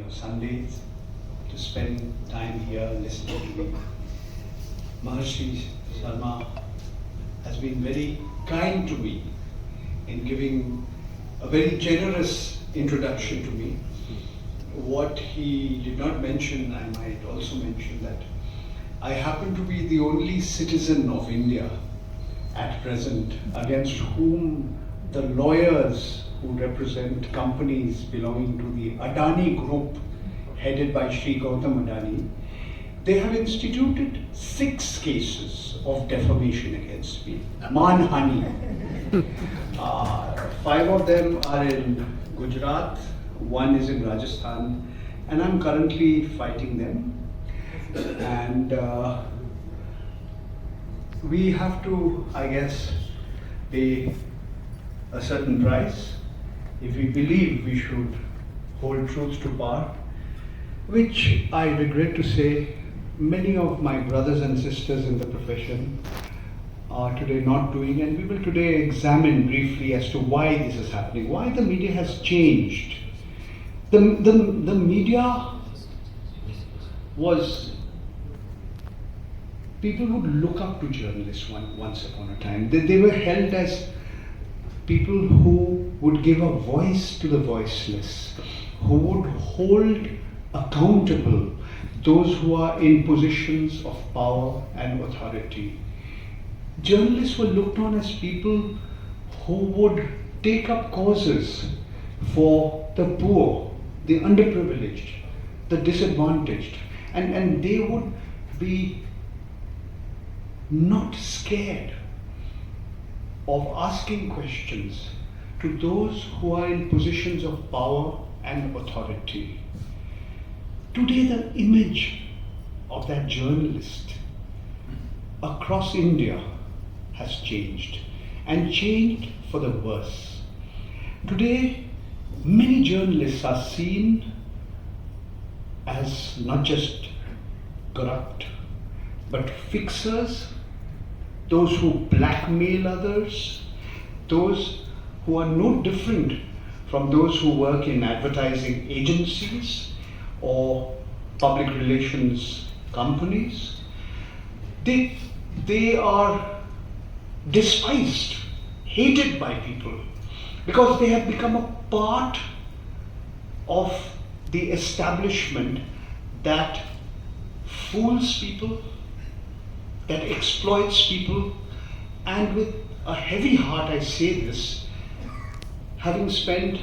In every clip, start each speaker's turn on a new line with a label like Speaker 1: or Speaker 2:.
Speaker 1: your Sundays to spend time here listening to me. Maharishi Sarma has been very kind to me in giving a very generous introduction to me. What he did not mention, I might also mention that I happen to be the only citizen of India at present against whom the lawyers who represent companies belonging to the Adani group headed by Shri Gautam Adani, they have instituted 6 cases of defamation against me, manhani. 5 of them are in Gujarat, 1 is in Rajasthan, and I'm currently fighting them. And we have to, I guess, pay a certain price if we believe we should hold truth to power, which I regret to say many of my brothers and sisters in the profession are today not doing, and we will today examine briefly as to why this is happening, why the media has changed. The media was, people would look up to journalists once upon a time. They were held as people who would give a voice to the voiceless, who would hold accountable those who are in positions of power and authority. Journalists were looked on as people who would take up causes for the poor, the underprivileged, the disadvantaged, and they would be not scared of asking questions to those who are in positions of power and authority. Today, the image of that journalist across India has changed, and changed for the worse. Today, many journalists are seen as not just corrupt, but fixers, those who blackmail others, those who are no different from those who work in advertising agencies or public relations companies. They are despised, hated by people, because they have become a part of the establishment that fools people, that exploits people, and with a heavy heart I say this, having spent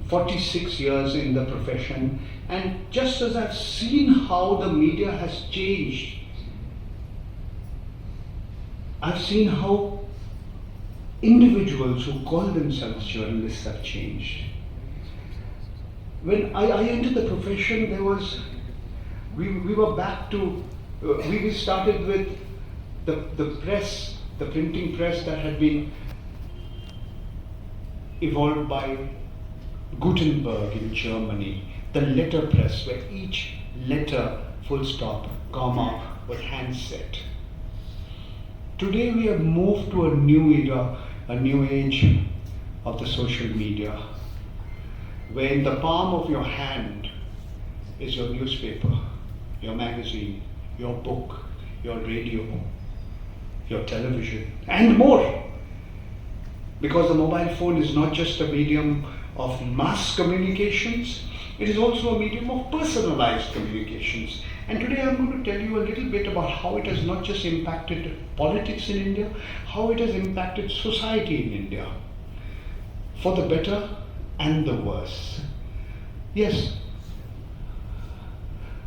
Speaker 1: 46 years in the profession, and just as I've seen how the media has changed, I've seen how individuals who call themselves journalists have changed. When I entered the profession, we were back to, we started with the press, the printing press that had been evolved by Gutenberg in Germany, the letter press where each letter, full stop, comma, was hand set. Today we have moved to a new era, a new age of the social media, where in the palm of your hand is your newspaper, your magazine, your book, your radio, your television, and more. Because the mobile phone is not just a medium of mass communications, it is also a medium of personalized communications. And today I'm going to tell you a little bit about how it has not just impacted politics in India, how it has impacted society in India, for the better and the worse. Yes,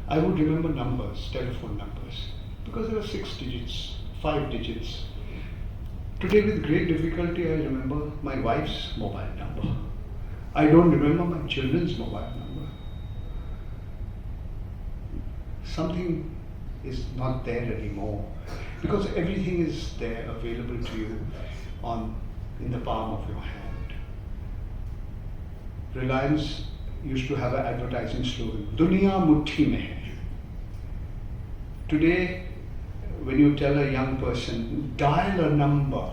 Speaker 1: I would remember numbers, telephone numbers, because there were 6 digits, 5 digits. Today with great difficulty I remember my wife's mobile number. I don't remember my children's mobile number. Something is not there anymore, because everything is there available to you in the palm of your hand. Reliance used to have an advertising slogan, Duniya Muthi Mein Hai. Today, when you tell a young person, dial a number,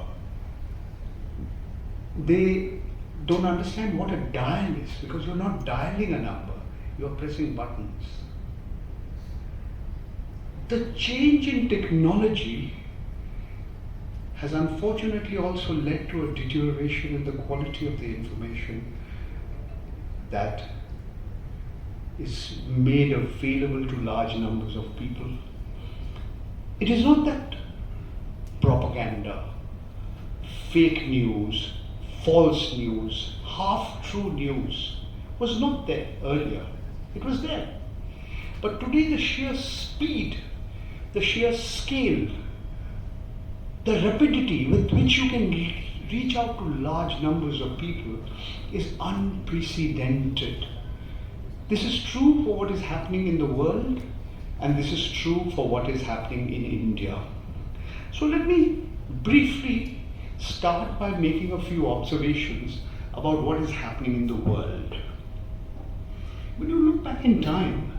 Speaker 1: they don't understand what a dial is, because you're not dialing a number. you're pressing buttons. The change in technology has unfortunately also led to a deterioration in the quality of the information that is made available to large numbers of people. It is not that propaganda, fake news, false news, half-true news was not there earlier. It was there. But today the sheer speed, the sheer scale, the rapidity with which you can reach out to large numbers of people is unprecedented. This is true for what is happening in the world, and this is true for what is happening in India. So let me briefly start by making a few observations about what is happening in the world. When you look back in time,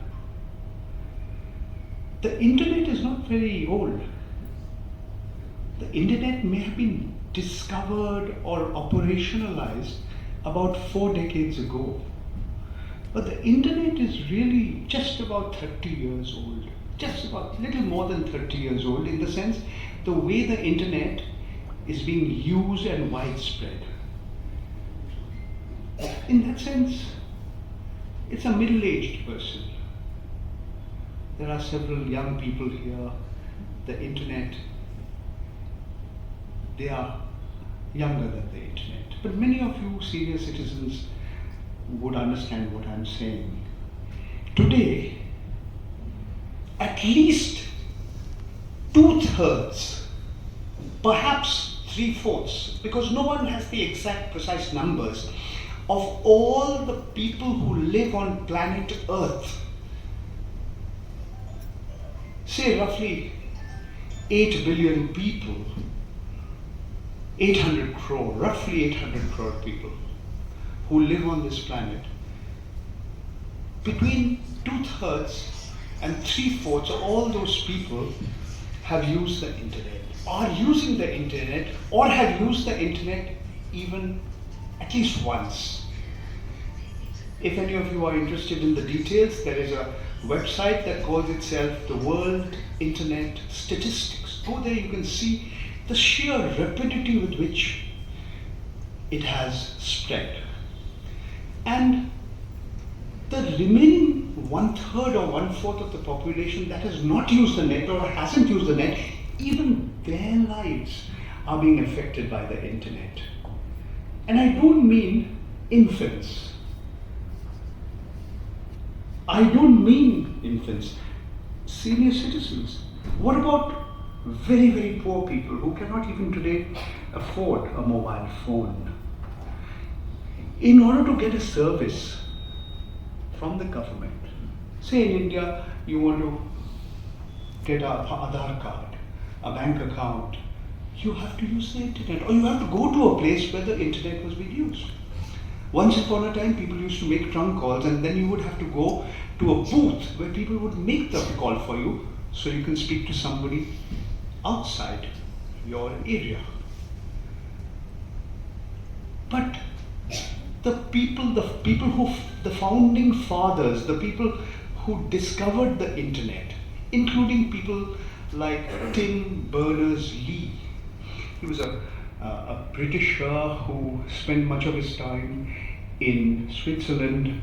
Speaker 1: the internet is not very old. The internet may have been discovered or operationalized about 4 decades ago. But the internet is really just about 30 years old. Just about little more than 30 years old, in the sense the way the internet is being used and widespread. In that sense, it's a middle-aged person. There are several young people here. The internet, they are younger than the internet. But many of you senior citizens would understand what I'm saying. Today, at least 2/3, perhaps 3/4, because no one has the exact precise numbers, of all the people who live on planet Earth, say roughly 8 billion people, 800 crore, roughly 800 crore people who live on this planet, between 2/3 and 3/4 of all those people have used the internet, are using the internet, or have used the internet even at least once. If any of you are interested in the details, there is a website that calls itself the World Internet Statistics. Go there, you can see the sheer rapidity with which it has spread. And the remaining 1/3 or 1/4 of the population that has not used the net or hasn't used the net, even their lives are being affected by the internet. And I don't mean infants. I don't mean infants, senior citizens. What about very, very poor people who cannot even today afford a mobile phone? In order to get a service from the government, say in India, you want to get an Aadhaar card, a bank account, you have to use the internet, or you have to go to a place where the internet was being used. Once upon a time, people used to make trunk calls, and then you would have to go to a booth where people would make the call for you so you can speak to somebody outside your area. But the founding fathers, the people who discovered the internet, including people like Tim Berners-Lee. He was a Britisher who spent much of his time in Switzerland.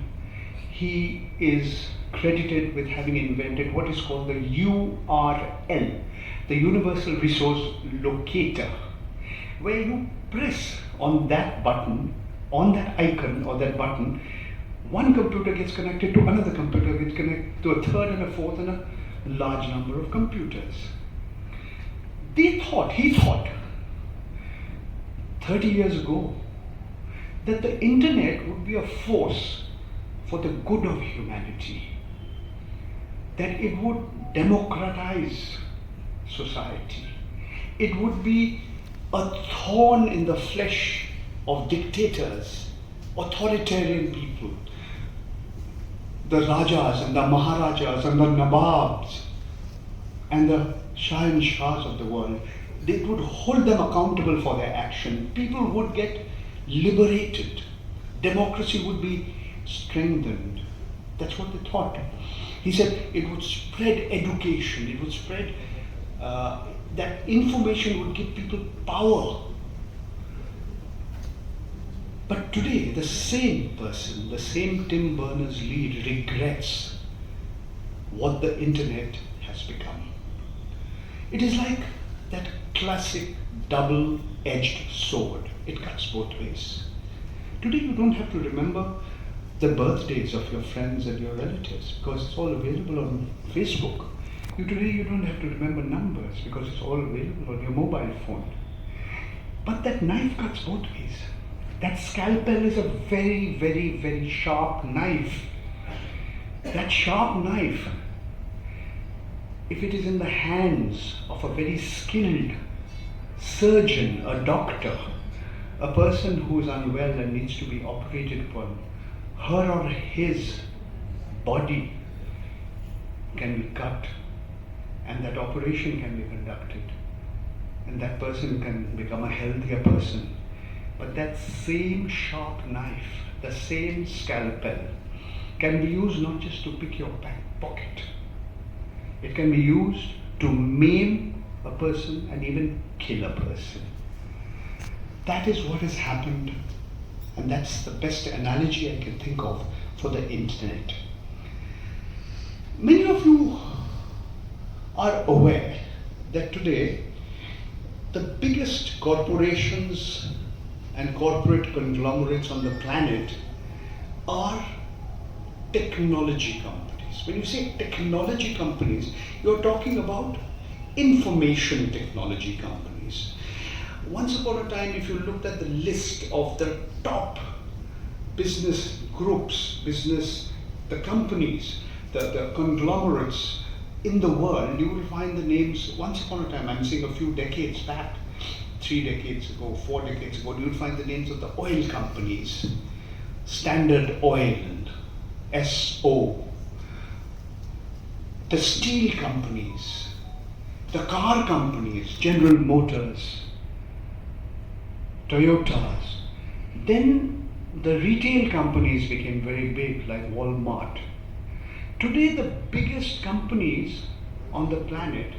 Speaker 1: He is credited with having invented what is called the URL, the Universal Resource Locator, where you press on that button, on that icon or that button, one computer gets connected to another computer, gets connected to a third and a fourth and a large number of computers. He thought 30 years ago that the internet would be a force for the good of humanity, that it would democratize society. It would be a thorn in the flesh of dictators, authoritarian people, the Rajas and the Maharajas and the Nababs and the Shah and Shahs of the world. They would hold them accountable for their action. People would get liberated. Democracy would be strengthened. That's what they thought. He said it would spread education, it would spread, that information would give people power. But today, the same person, the same Tim Berners-Lee regrets what the internet has become. It is like that classic double-edged sword. It cuts both ways. Today you don't have to remember the birthdays of your friends and your relatives because it's all available on Facebook. Today you don't have to remember numbers because it's all available on your mobile phone. But that knife cuts both ways. That scalpel is a very, very, very sharp knife. That sharp knife, if it is in the hands of a very skilled surgeon, a doctor, a person who is unwell and needs to be operated upon, her or his body can be cut and that operation can be conducted and that person can become a healthier person. But that same sharp knife, the same scalpel, can be used not just to pick your back pocket. It can be used to maim a person and even kill a person. That is what has happened, and that's the best analogy I can think of for the internet. Many of you are aware that today the biggest corporations and corporate conglomerates on the planet are technology companies. When you say technology companies, you're talking about information technology companies. Once upon a time, if you looked at the list of the top business groups, the companies, the conglomerates in the world, you will find the names. Once upon a time, I'm saying a few decades back, 3 decades ago, 4 decades ago, you will find the names of the oil companies, Standard Oil and SO, the steel companies, the car companies, General Motors, Toyotas. Then the retail companies became very big, like Walmart. Today, the biggest companies on the planet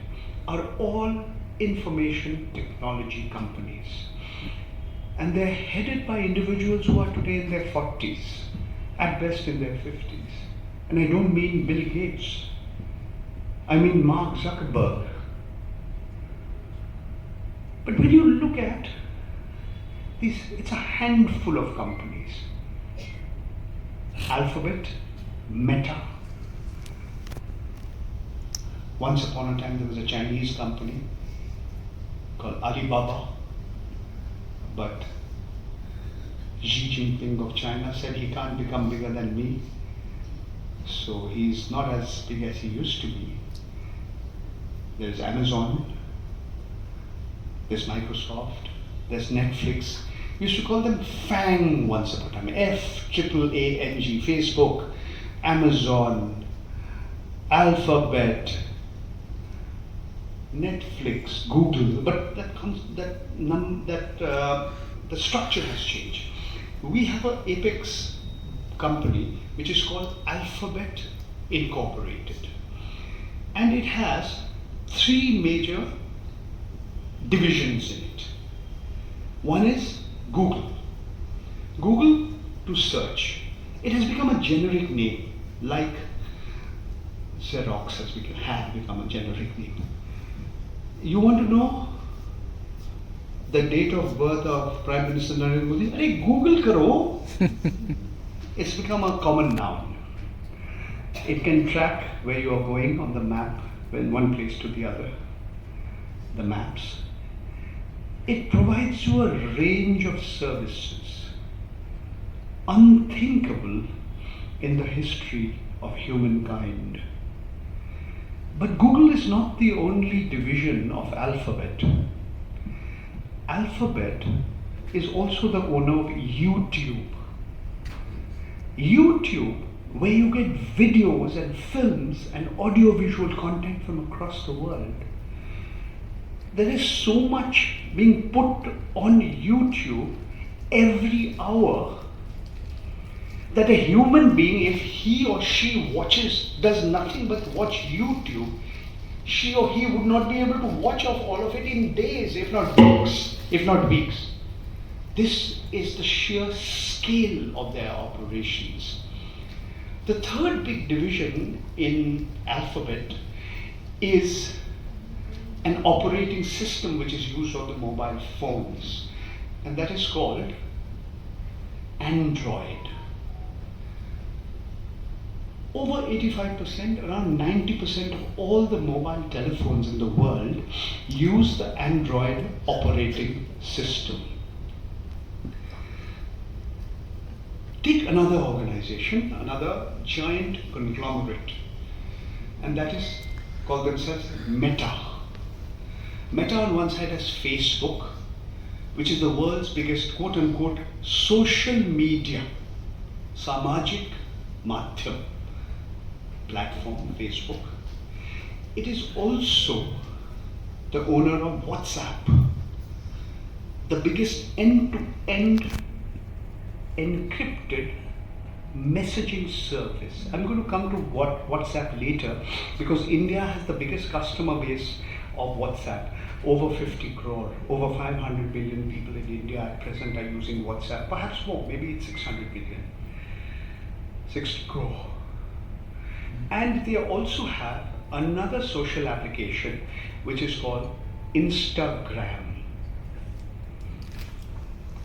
Speaker 1: are all information technology companies. And they're headed by individuals who are today in their 40s, at best in their 50s. And I don't mean Bill Gates. I mean Mark Zuckerberg. But when you look at these, it's a handful of companies. Alphabet, Meta. Once upon a time there was a Chinese company called Alibaba, but Xi Jinping of China said he can't become bigger than me, so he's not as big as he used to be. There's Amazon, there's Microsoft, there's Netflix. We used to call them FANG once upon a time, F-A-A-N-G, Facebook, Amazon, Alphabet, Netflix, Google, but the structure has changed. We have an apex company which is called Alphabet Incorporated, and it has 3 major divisions in it. One is Google. Google to search. It has become a generic name, like Xerox has become a generic name. You want to know the date of birth of Prime Minister Narendra Modi? Arey, Google karo. It's become a common noun. It can track where you are going on the map, from one place to the other, the maps. It provides you a range of services unthinkable in the history of humankind. But Google is not the only division of Alphabet. Alphabet is also the owner of YouTube. YouTube, where you get videos and films and audiovisual content from across the world. There is so much being put on YouTube every hour. that a human being, if he or she does nothing but watch YouTube, she or he would not be able to watch off all of it in days, if not weeks. This is the sheer scale of their operations. The third big division in Alphabet is an operating system which is used on the mobile phones, and that is called Android. Over 85%, around 90% of all the mobile telephones in the world use the Android operating system. Take another organization, another giant conglomerate, and that is called themselves Meta. Meta on one side has Facebook, which is the world's biggest quote-unquote social media, samajik madhyam platform, Facebook. It is also the owner of WhatsApp, the biggest end-to-end encrypted messaging service. I'm going to come to WhatsApp later, because India has the biggest customer base of WhatsApp. Over 50 crore, over 500 million people in India at present are using WhatsApp, perhaps more, maybe it's 600 million, 60 crore. And they also have another social application which is called Instagram.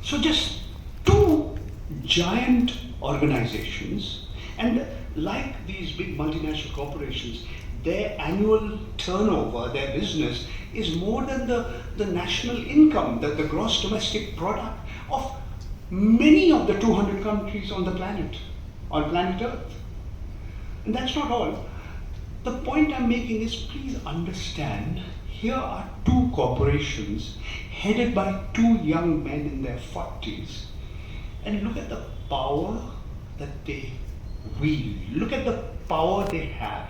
Speaker 1: So just two giant organizations, and like these big multinational corporations, their annual turnover, their business is more than the national income, the gross domestic product of many of the 200 countries on the planet, on planet Earth. And that's not all. The point I'm making is, please understand, here are two corporations headed by two young men in their 40s, and look at the power that they wield. Look at the power they have.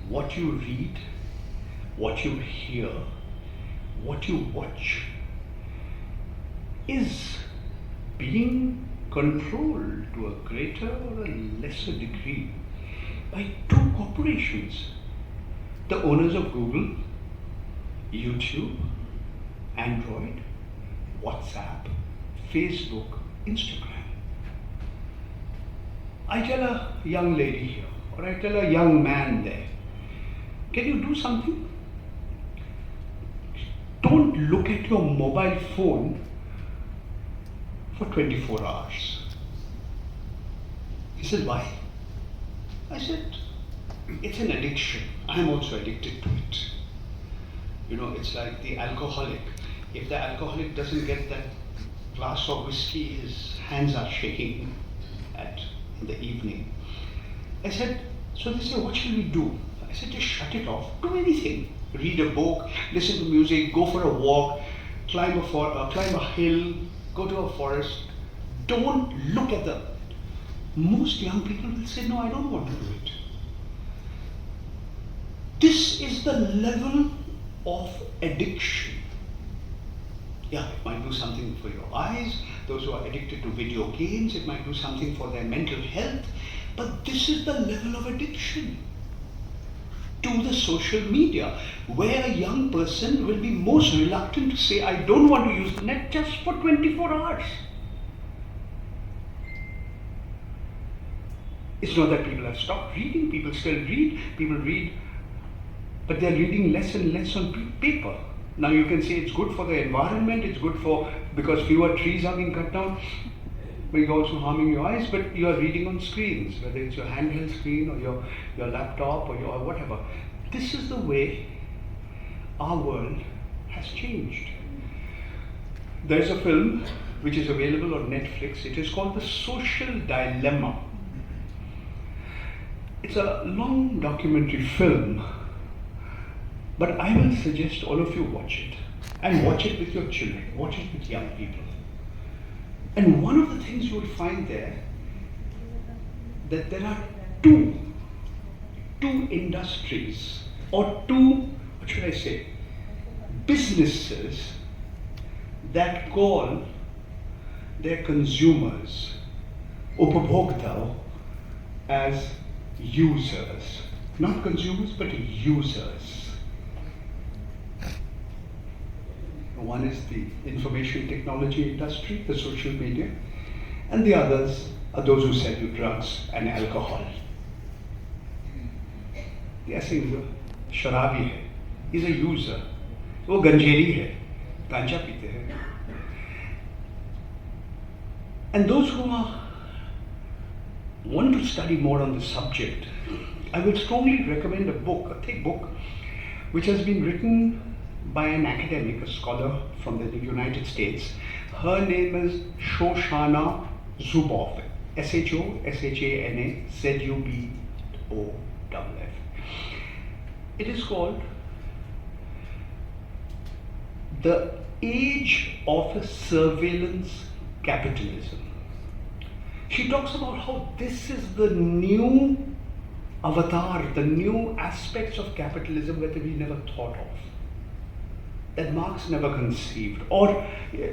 Speaker 1: What you read, what you hear, what you watch is being controlled to a greater or a lesser degree by two corporations, the owners of Google, YouTube, Android, WhatsApp, Facebook, Instagram. I tell a young lady here, or I tell a young man there, can you do something? Don't look at your mobile phone for 24 hours. He said, why? I said, it's an addiction. I'm also addicted to it. You know, it's like the alcoholic. If the alcoholic doesn't get that glass of whiskey, his hands are shaking in the evening. I said, so they say, what shall we do? I said, just shut it off. Do anything. Read a book, listen to music, go for a walk, climb a hill, go to a forest. Don't look at them. Most young people will say, no, I don't want to do it. This is the level of addiction. Yeah, it might do something for your eyes. Those who are addicted to video games, it might do something for their mental health. But this is the level of addiction to the social media, where a young person will be most reluctant to say, I don't want to use the net just for 24 hours. It's not that people have stopped reading, people still read, people read, but they're reading less and less on paper. Now you can say it's good for the environment, it's good because fewer trees are being cut down, but you're also harming your eyes, but you are reading on screens, whether it's your handheld screen or your laptop or your whatever. This is the way our world has changed. There's a film which is available on Netflix. It is called The Social Dilemma. It's a long documentary film, but I will suggest all of you watch it, and watch it with your children, watch it with young people. And one of the things you will find there, that there are two industries, or businesses that call their consumers Upabhogta as users, not consumers but users. One is the information technology industry, the social media, and the others are those who sell you drugs and alcohol. They are saying, शराबी है, is a user. वो गंजेरी है, गांजा पीते हैं. And those who want to study more on the subject, I would strongly recommend a book, a thick book, which has been written by an academic, a scholar from the United States. Her name is Shoshana Zuboff, Shoshana Zuboff. It is called The Age of Surveillance Capitalism. She talks about how this is the new avatar, the new aspects of capitalism that we never thought of, that Marx never conceived, or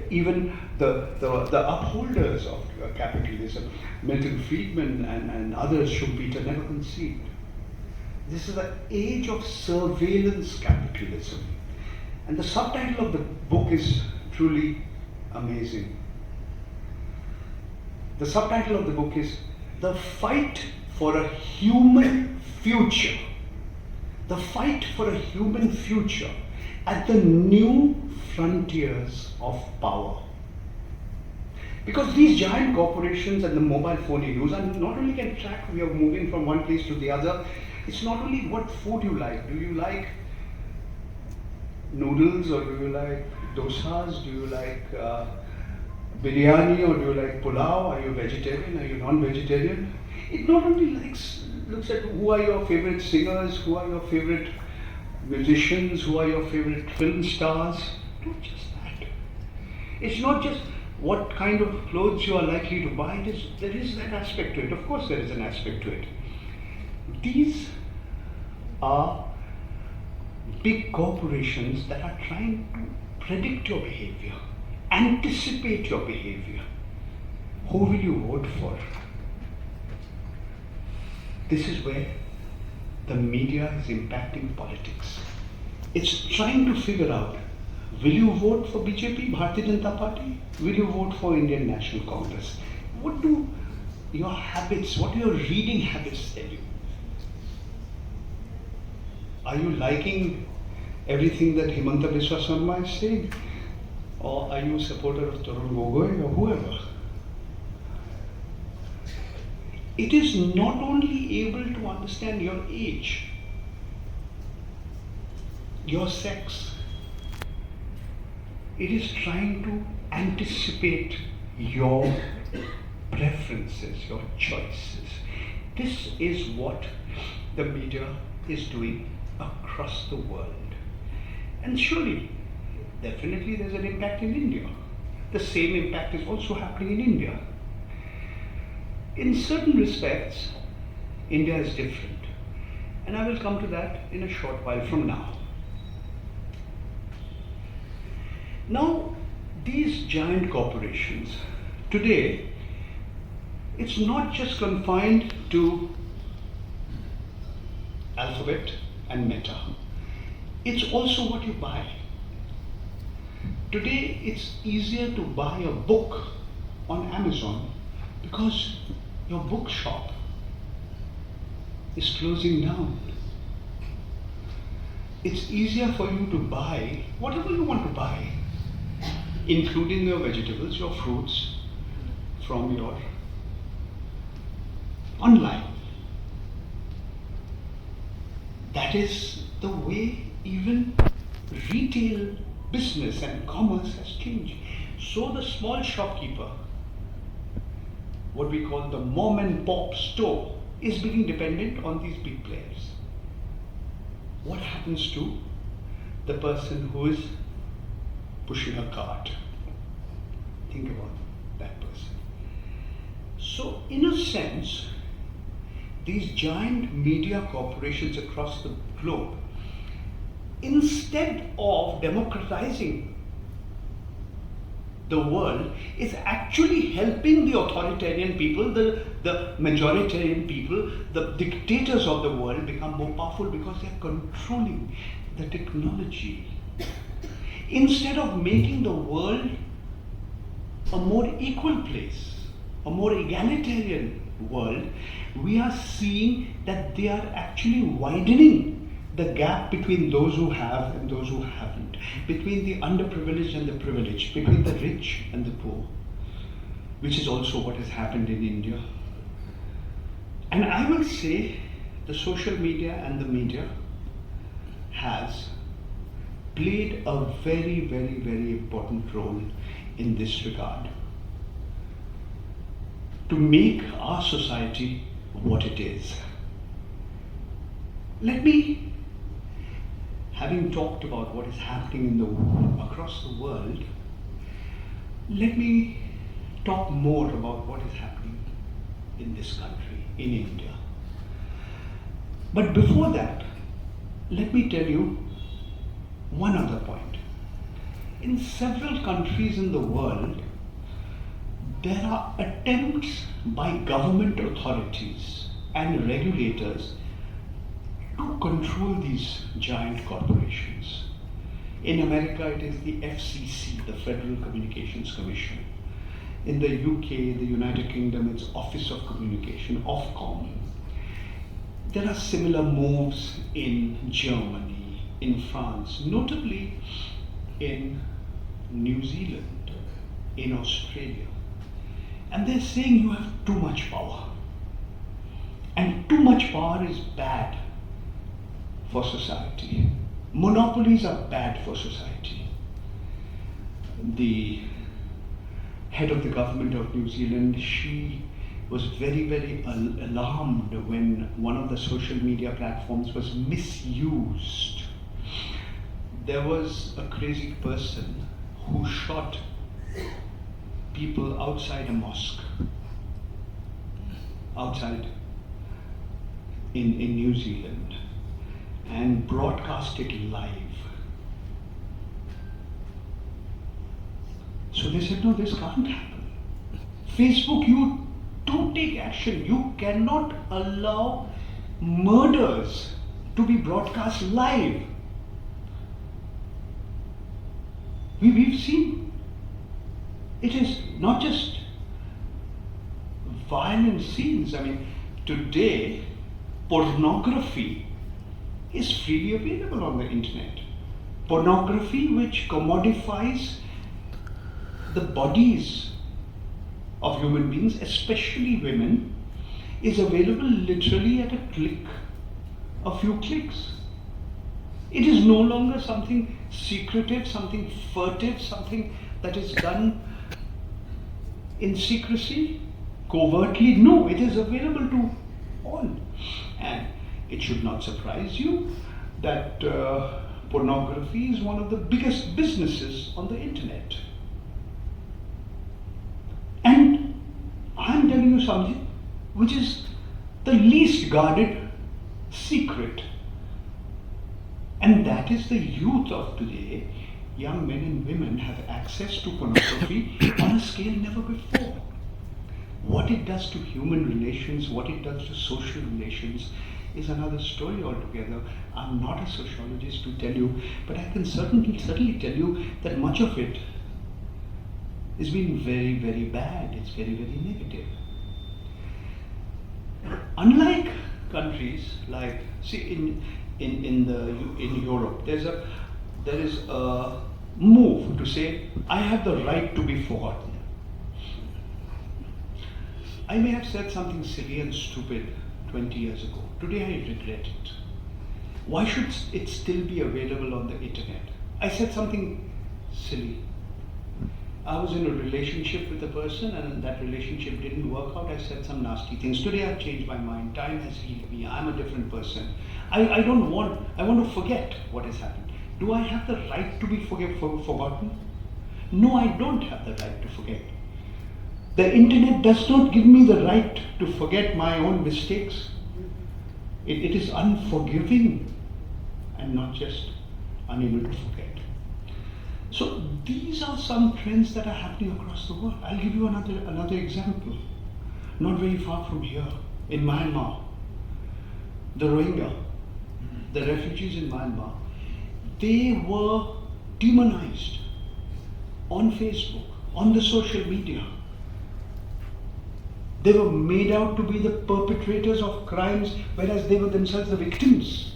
Speaker 1: even the upholders of capitalism, Milton Friedman and others, Schumpeter, never conceived. This is the age of surveillance capitalism. And the subtitle of the book is truly amazing. The subtitle of the book is The Fight for a Human Future. The Fight for a Human Future at the New Frontiers of Power. Because these giant corporations and the mobile phone you use, and not only can track we are moving from one place to the other, it's not only what food you like. Do you like noodles, or do you like dosas? Do you like biryani, or do you like pulao? Are you vegetarian? Are you non-vegetarian? It not only looks at who are your favorite singers, who are your favorite musicians, who are your favorite film stars. Not just that. It's not just what kind of clothes you are likely to buy. There is that aspect to it. Of course there is an aspect to it. These are big corporations that are trying to predict your behavior, anticipate your behavior. Who will you vote for? This is where the media is impacting politics. It's trying to figure out, will you vote for BJP, Bharatiya Janata Party? Will you vote for Indian National Congress? What do your habits, what do your reading habits tell you? Are you liking everything that Himanta Biswa Sarma is saying? Or are you a supporter of Tarun Gogoi or whoever? It is not only able to understand your age, your sex, it is trying to anticipate your preferences, your choices. This is what the media is doing across the world. And surely, definitely there's an impact in India. The same impact is also happening in India. In certain respects, India is different. And I will come to that in a short while from now. Now, these giant corporations, today, it's not just confined to Alphabet and Meta. It's also what you buy. Today, it's easier to buy a book on Amazon because your bookshop is closing down. It's easier for you to buy whatever you want to buy, including your vegetables, your fruits, from your online. That is the way even retail business and commerce has changed. So the small shopkeeper, what we call the mom and pop store, is being dependent on these big players. What happens to the person who is pushing a cart? Think about that person. So in a sense, these giant media corporations across the globe, instead of democratizing the world is actually helping the authoritarian people, the majoritarian people, the dictators of the world become more powerful because they are controlling the technology. Instead of making the world a more equal place, a more egalitarian world, we are seeing that they are actually widening the gap between those who have and those who haven't, between the underprivileged and the privileged, between the rich and the poor, which is also what has happened in India. And I will say the social media and the media has played a very, very, very important role in this regard to make our society what it is. Let me, having talked about what is happening across the world, let me talk more about what is happening in this country, in India. But before that, let me tell you one other point. In several countries in the world, there are attempts by government authorities and regulators to control these giant corporations. In America, it is the FCC, the Federal Communications Commission. In the UK, the United Kingdom, it's Office of Communication, Ofcom. There are similar moves in Germany, in France, notably in New Zealand, in Australia. And they're saying you have too much power. And too much power is bad for society. Monopolies are bad for society. The head of the government of New Zealand, she was very, very alarmed when one of the social media platforms was misused. There was a crazy person who shot people outside a mosque, outside in New Zealand, and broadcast it live. So they said, no, this can't happen. Facebook, you do take action. You cannot allow murders to be broadcast live. We've seen it is not just violent scenes. I mean, today, pornography is freely available on the internet. Pornography which commodifies the bodies of human beings, especially women, is available literally at a click, a few clicks. It is no longer something secretive, something furtive, something that is done in secrecy, covertly. No, it is available to all. And it should not surprise you that pornography is one of the biggest businesses on the internet. And I'm telling you something which is the least guarded secret. And that is the youth of today. Young men and women have access to pornography on a scale never before. What it does to human relations, what it does to social relations is another story altogether. I'm not a sociologist to tell you, but I can certainly tell you that much of it is being very, very bad. It's very, very negative. Unlike countries like, see, in Europe, there is a move to say, I have the right to be forgotten. I may have said something silly and stupid 20 years ago. Today I regret it. Why should it still be available on the internet? I said something silly. I was in a relationship with a person and that relationship didn't work out. I said some nasty things. Today I've changed my mind. Time has healed me. I'm a different person. I want to forget what has happened. Do I have the right to be forgotten? No, I don't have the right to forget. The internet does not give me the right to forget my own mistakes. It is unforgiving and not just unable to forget. So These are some trends that are happening across the world. I'll give you another example. Not very far from here, in Myanmar, the Rohingya, the refugees in Myanmar, they were demonized on Facebook, on the social media. They were made out to be the perpetrators of crimes, whereas they were themselves the victims.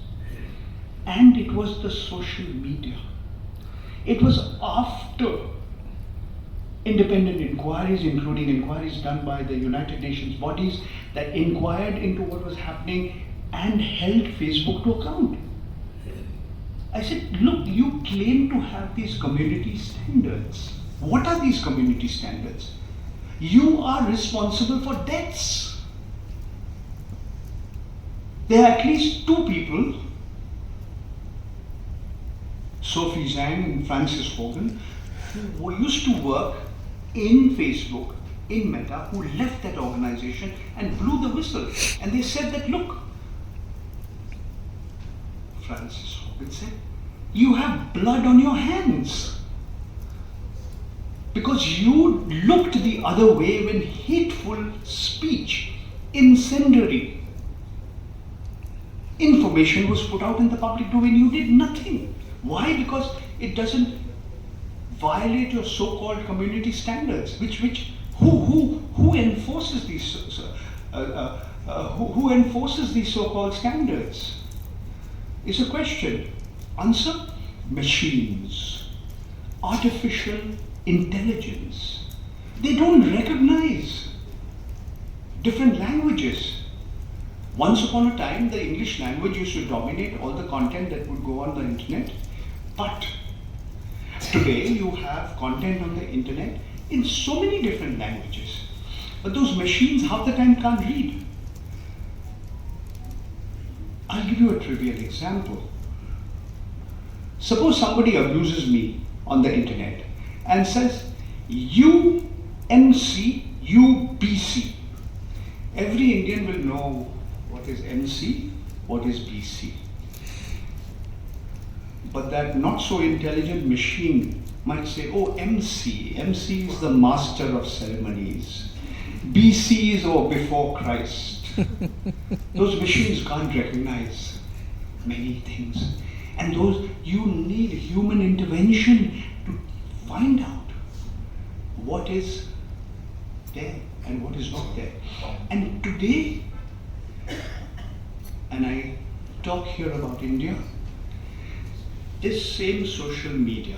Speaker 1: And it was the social media. It was after independent inquiries, including inquiries done by the United Nations bodies, that inquired into what was happening and held Facebook to account. I said, look, you claim to have these community standards. What are these community standards? You are responsible for deaths. There are at least two people, Sophie Zhang and Francis Hogan, who used to work in Facebook, in Meta, who left that organization and blew the whistle. And they said that, look, Francis Hogan said, you have blood on your hands. Because you looked the other way when hateful speech, incendiary information was put out in the public domain. You did nothing. Why? Because it doesn't violate your so-called community standards. Who enforces these? Who enforces these so-called standards? Is a question. Answer: machines, artificial intelligence. They don't recognize different languages. Once upon a time, the English language used to dominate all the content that would go on the internet. But today you have content on the internet in so many different languages. But those machines half the time can't read. I'll give you a trivial example. Suppose somebody abuses me on the internet and says, you MC, you BC. Every Indian will know what is MC, what is BC. But that not so intelligent machine might say, oh, MC is the master of ceremonies. BC is before Christ. Those machines can't recognize many things. And you need human intervention to find out what is there and what is not there. And today, and I talk here about India, this same social media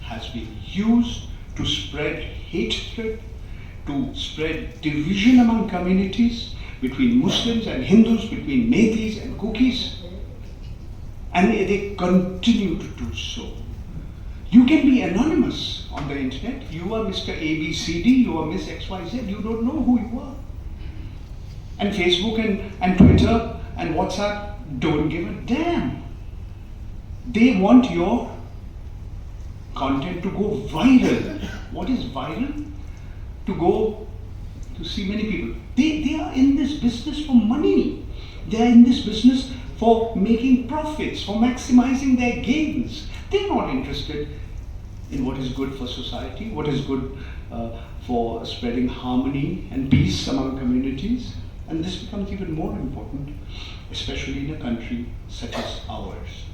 Speaker 1: has been used to spread hatred, to spread division among communities, between Muslims and Hindus, between Meithis and Kukis. And they continue to do so. You can be anonymous on the internet. You are Mr. ABCD, you are Miss XYZ, you don't know who you are. And Facebook and Twitter and WhatsApp don't give a damn. They want your content to go viral. What is viral? To go to see many people. They are in this business for money. They are in this business for making profits, for maximizing their gains. They're not interested in what is good for society, what is good for spreading harmony and peace among communities. And this becomes even more important, especially in a country such as ours.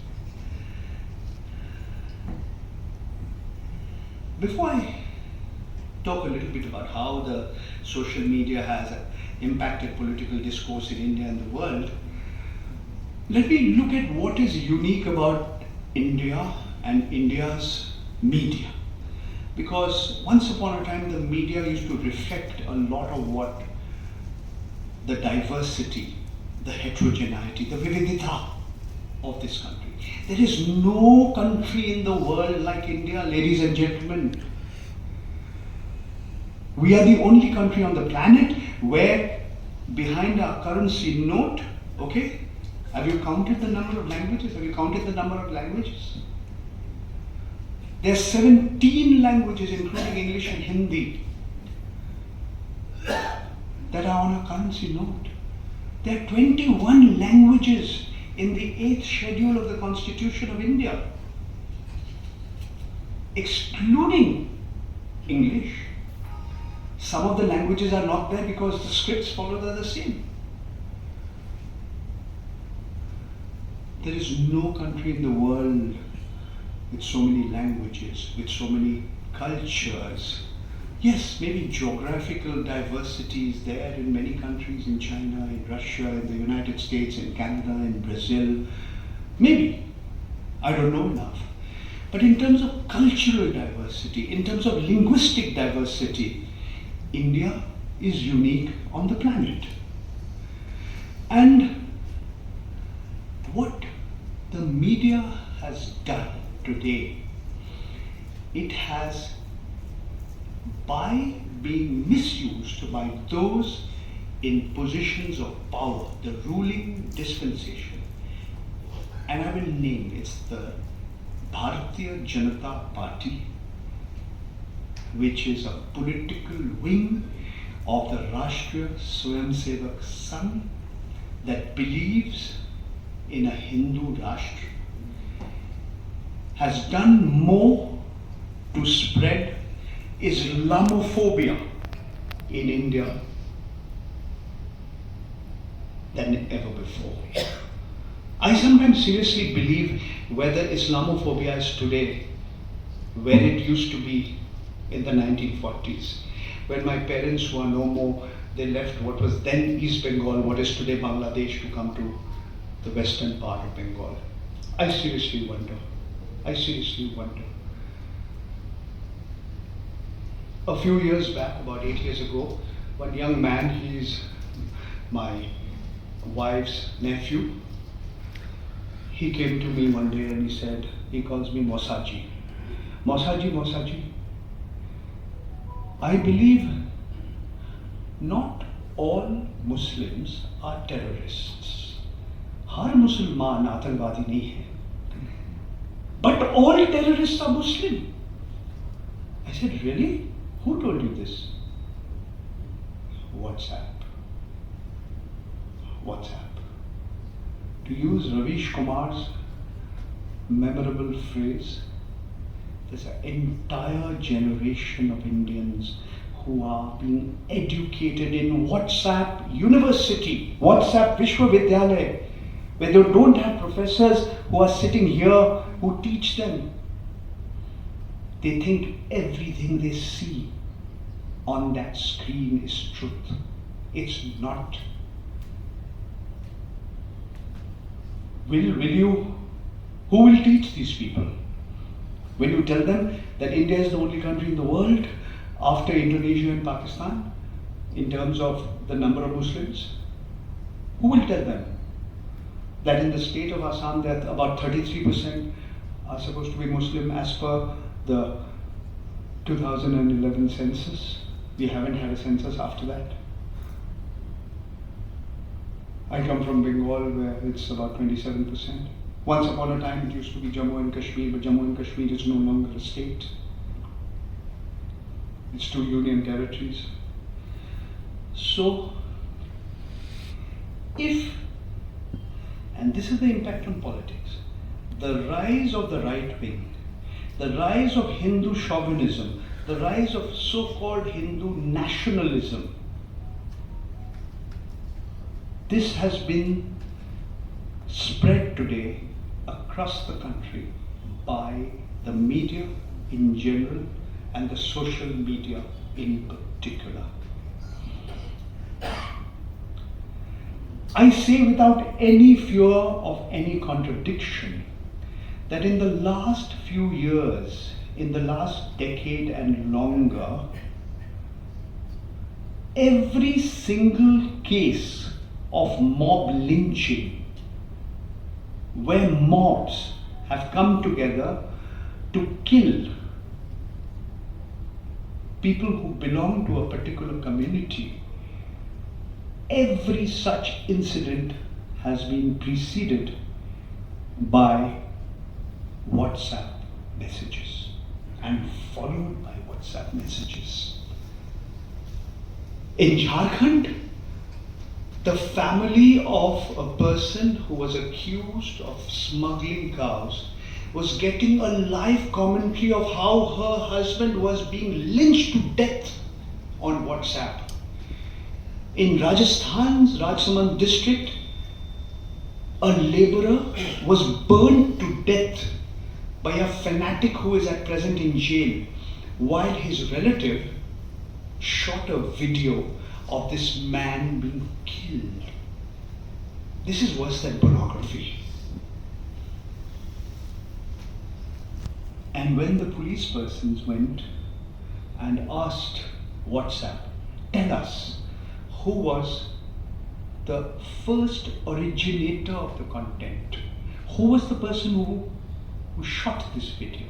Speaker 1: Before I talk a little bit about how the social media has impacted political discourse in India and the world, let me look at what is unique about India and India's media. Because once upon a time, the media used to reflect a lot of what the diversity, the heterogeneity, the vividita of this country. There is no country in the world like India, ladies and gentlemen. We are the only country on the planet where behind our currency note, okay, have you counted the number of languages? Have you counted the number of languages? There are 17 languages, including English and Hindi, that are on our currency note. There are 21 languages in the 8th schedule of the Constitution of India. excluding English. Some of the languages are not there because the scripts followed are the same. There is no country in the world with so many languages, with so many cultures. Yes, maybe geographical diversity is there in many countries, in China, in Russia, in the United States, in Canada, in Brazil. Maybe. I don't know enough. But in terms of cultural diversity, in terms of linguistic diversity, India is unique on the planet. And what the media has done today, it has, by being misused by those in positions of power, the ruling dispensation, and I will name, it's the Bharatiya Janata Party, which is a political wing of the Rashtriya Swayamsevak Sangh that believes in a Hindu Rashtra, has done more to spread Islamophobia in India than ever before. I sometimes seriously believe whether Islamophobia is today where it used to be in the 1940s, when my parents, who are no more, they left what was then East Bengal, what is today Bangladesh, to come to the western part of Bengal. I seriously wonder. A few years back, about 8 years ago, one young man, he's my wife's nephew, he came to me one day and he said, he calls me Mosaji. Mosaji, I believe not all Muslims are terrorists. Har Musliman आतंकवादी नहीं है. But all terrorists are Muslim. I said, really? Who told you this? WhatsApp. To use Ravish Kumar's memorable phrase, there's an entire generation of Indians who are being educated in WhatsApp University, WhatsApp Vishwavidyalaya, where they don't have professors who are sitting here who teach them. They think everything they see on that screen is truth. It's not. Who will teach these people? When you tell them that India is the only country in the world after Indonesia and Pakistan in terms of the number of Muslims, who will tell them that in the state of Assam that about 33% are supposed to be Muslim as per the 2011 census? We haven't had a census after that. I come from Bengal where it's about 27%. Once upon a time it used to be Jammu and Kashmir, but Jammu and Kashmir is no longer a state. It's 2 union territories. So, if, and this is the impact on politics, the rise of the right wing, the rise of Hindu chauvinism, the rise of so-called Hindu nationalism, this has been spread today across the country by the media in general and the social media in particular. I say without any fear of any contradiction that in the last few years, in the last decade and longer, every single case of mob lynching, where mobs have come together to kill people who belong to a particular community, every such incident has been preceded by WhatsApp messages and followed by WhatsApp messages. In Jharkhand, the family of a person who was accused of smuggling cows was getting a live commentary of how her husband was being lynched to death on WhatsApp. In Rajasthan's Rajsamand district, a laborer was burned to death by a fanatic who is at present in jail, while his relative shot a video of this man being killed. This is worse than pornography. And when the police persons went and asked WhatsApp, tell us who was the first originator of the content, who was the person who shot this video,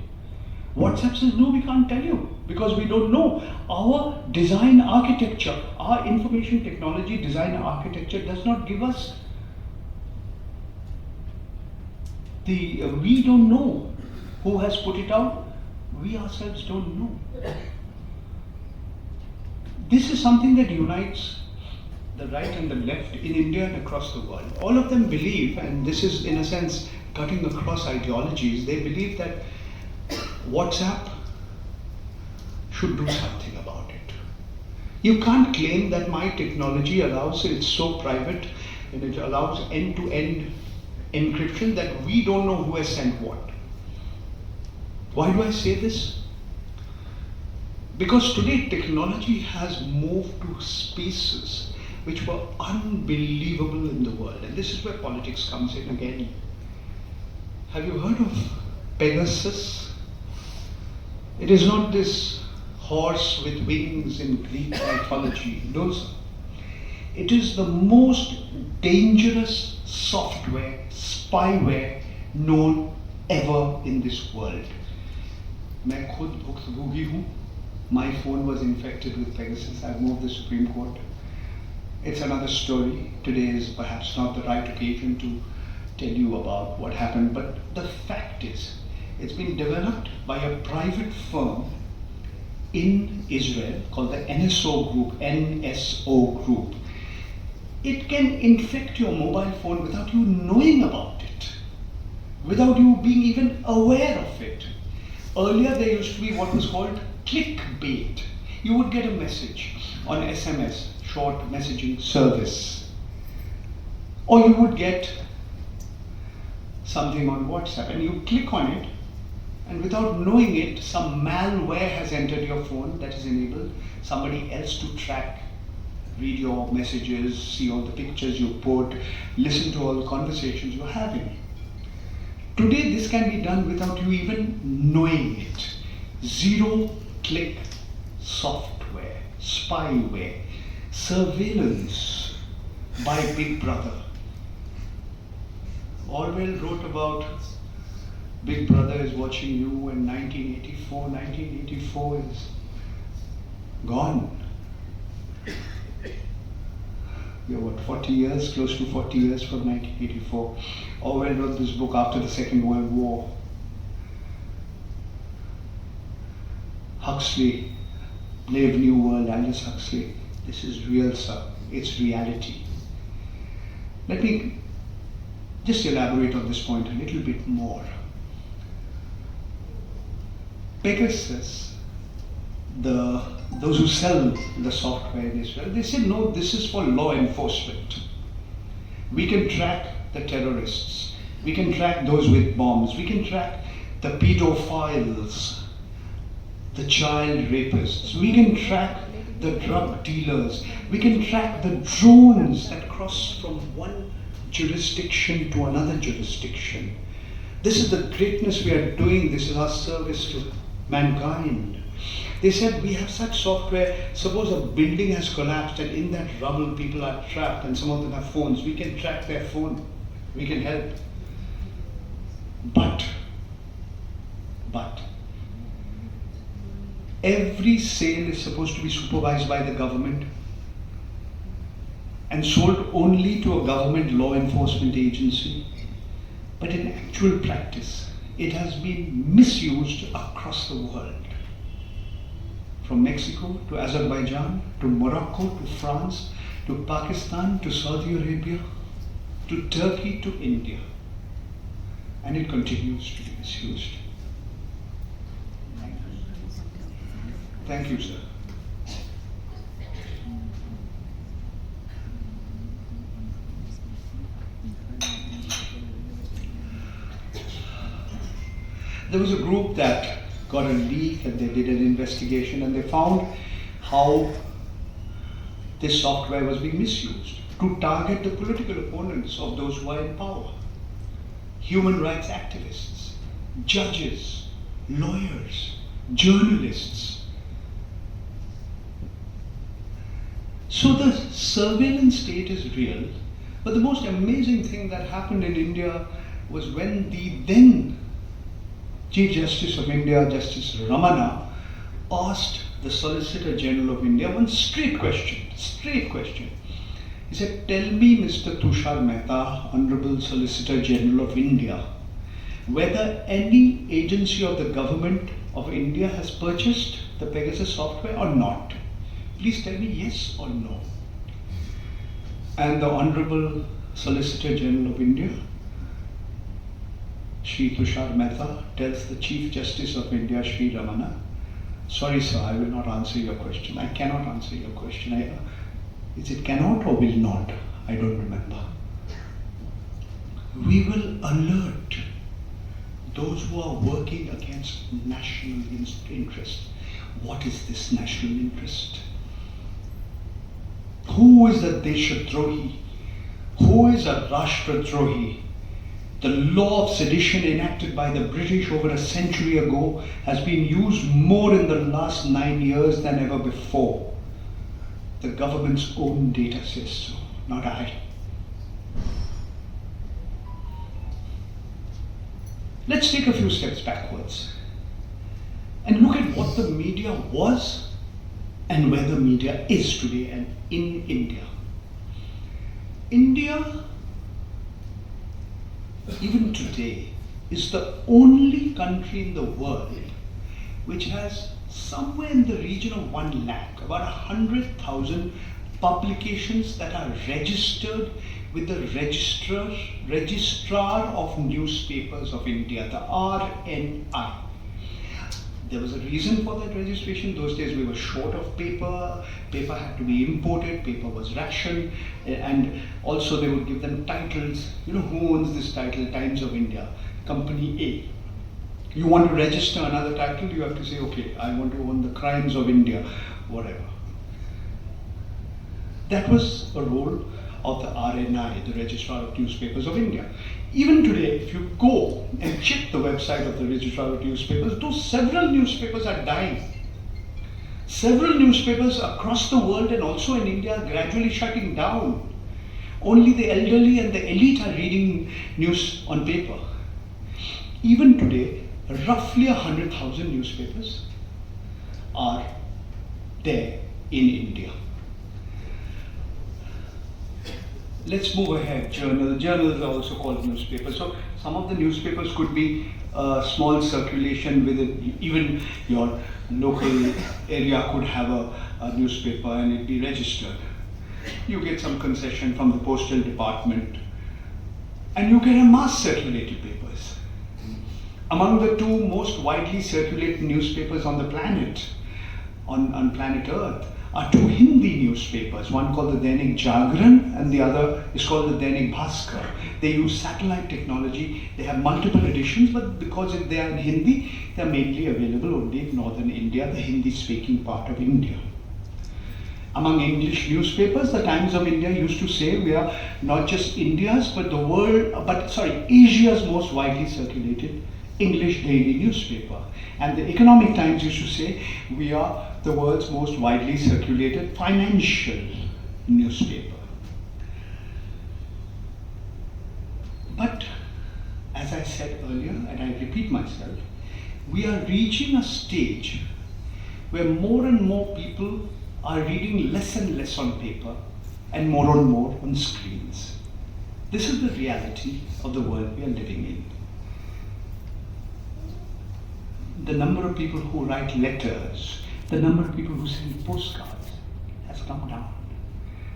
Speaker 1: WhatsApp says, no, we can't tell you because we don't know. Our design architecture, our information technology design architecture does not give us we don't know who has put it out. We ourselves don't know. This is something that unites the right and the left in India and across the world. All of them believe, and this is in a sense cutting across ideologies, they believe that WhatsApp should do something about it. You can't claim that my technology allows, it's so private and it allows end-to-end encryption that we don't know who has sent what. Why do I say this? Because today technology has moved to spaces which were unbelievable in the world. And this is where politics comes in again. Have you heard of Pegasus? It is not this horse with wings in Greek mythology. No, sir. It is the most dangerous software, spyware known ever in this world. मैं खुद भुक्तभोगी हूँ. My phone was infected with Pegasus. I've moved the Supreme Court. It's another story. Today is perhaps not the right occasion to tell you about what happened, but the fact is, it's been developed by a private firm in Israel called the NSO Group. It can infect your mobile phone without you knowing about it, without you being even aware of it. Earlier there used to be what was called clickbait. You would get a message on SMS, short messaging service, or you would get something on WhatsApp and you click on it, and without knowing it, some malware has entered your phone that has enabled somebody else to track, read your messages, see all the pictures you put, listen to all the conversations you're having. Today this can be done without you even knowing it. Zero-click software, spyware, surveillance by Big Brother. Orwell wrote about Big Brother is watching you in 1984. 1984 is gone. We are what, 40 years, close to 40 years from 1984. Orwell wrote this book after the Second World War. Huxley, Brave New World, Aldous Huxley. This is real, sir. It's reality. Let me just elaborate on this point a little bit more. Pegasus, those who sell the software in Israel, they said, no, this is for law enforcement. We can track the terrorists. We can track those with bombs. We can track the pedophiles, the child rapists. We can track the drug dealers. We can track the drones that cross from one jurisdiction to another jurisdiction. This is the greatness we are doing. This is our service to mankind. They said we have such software. Suppose a building has collapsed and in that rubble people are trapped and some of them have phones. We can track their phone. We can help. But every sale is supposed to be supervised by the government and sold only to a government law enforcement agency. But in actual practice, it has been misused across the world. From Mexico to Azerbaijan, to Morocco, to France, to Pakistan, to Saudi Arabia, to Turkey, to India. and it continues to be misused. Thank you, sir. There was a group that got a leak and they did an investigation and they found how this software was being misused to target the political opponents of those who are in power. Human rights activists, judges, lawyers, journalists. So the surveillance state is real, but the most amazing thing that happened in India was when the then Chief Justice of India, Justice Ramana, asked the Solicitor General of India one straight question. He said, "Tell me, Mr. Tushar Mehta, Honorable Solicitor General of India, whether any agency of the government of India has purchased the Pegasus software or not. Please tell me yes or no." And the Honorable Solicitor General of India, Shri Tushar Mehta, tells the Chief Justice of India, Shri Ramana, "Sorry sir, I will not answer your question. I cannot answer your question. Is it cannot or will not? I don't remember. We will alert those who are working against national interest. What is this national interest? Who is a Deshdrohi? Who is a Rashtradrahi? The law of sedition enacted by the British over a century ago has been used more in the last 9 years than ever before. The government's own data says so, not I. Let's take a few steps backwards and look at what the media was and where the media is today and in India. India, even today, is the only country in the world which has somewhere in the region of 1 lakh, about 100,000 publications that are registered with the Registrar of Newspapers of India, the RNI. There was a reason for that registration. Those days we were short of paper, paper had to be imported, paper was rationed, and also they would give them titles. You know, who owns this title? Times of India, Company A. You want to register another title, you have to say, okay, I want to own the Crimes of India, whatever. That was a role of the RNI, the Registrar of Newspapers of India. Even today, if you go and check the website of the Registrar of Newspapers, those several newspapers are dying. Several newspapers across the world and also in India are gradually shutting down. Only the elderly and the elite are reading news on paper. Even today, roughly 100,000 newspapers are there in India. Let's move ahead. Journals are also called newspapers. So some of the newspapers could be a small circulation within, even your local area could have a newspaper and it be registered. You get some concession from the postal department and you get a mass circulated papers. Among the two most widely circulated newspapers on the planet, on planet Earth, are two Hindi newspapers, one called the Dainik Jagran and the other is called the Dainik Bhaskar. They use satellite technology, they have multiple editions, but because they are in Hindi, they are mainly available only in northern India, the Hindi-speaking part of India. Among English newspapers, the Times of India used to say we are not just India's, but Asia's most widely circulated English daily newspaper. And the Economic Times used to say we are the world's most widely circulated financial newspaper. But as I said earlier, and I repeat myself, we are reaching a stage where more and more people are reading less and less on paper and more on screens. This is the reality of the world we are living in. The number of people who write letters, the number of people who send postcards has come down.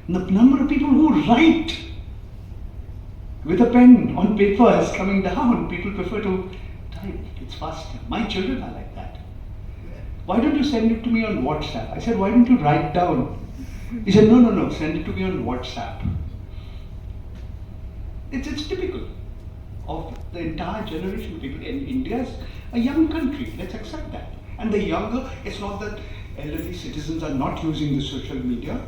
Speaker 1: The number of people who write with a pen on paper is coming down. People prefer to type. It's faster. My children are like that. Why don't you send it to me on WhatsApp? I said, why don't you write down? He said, no, send it to me on WhatsApp. It's typical of the entire generation of people. And India is a young country. Let's accept that. And the younger, it's not that elderly citizens are not using the social media.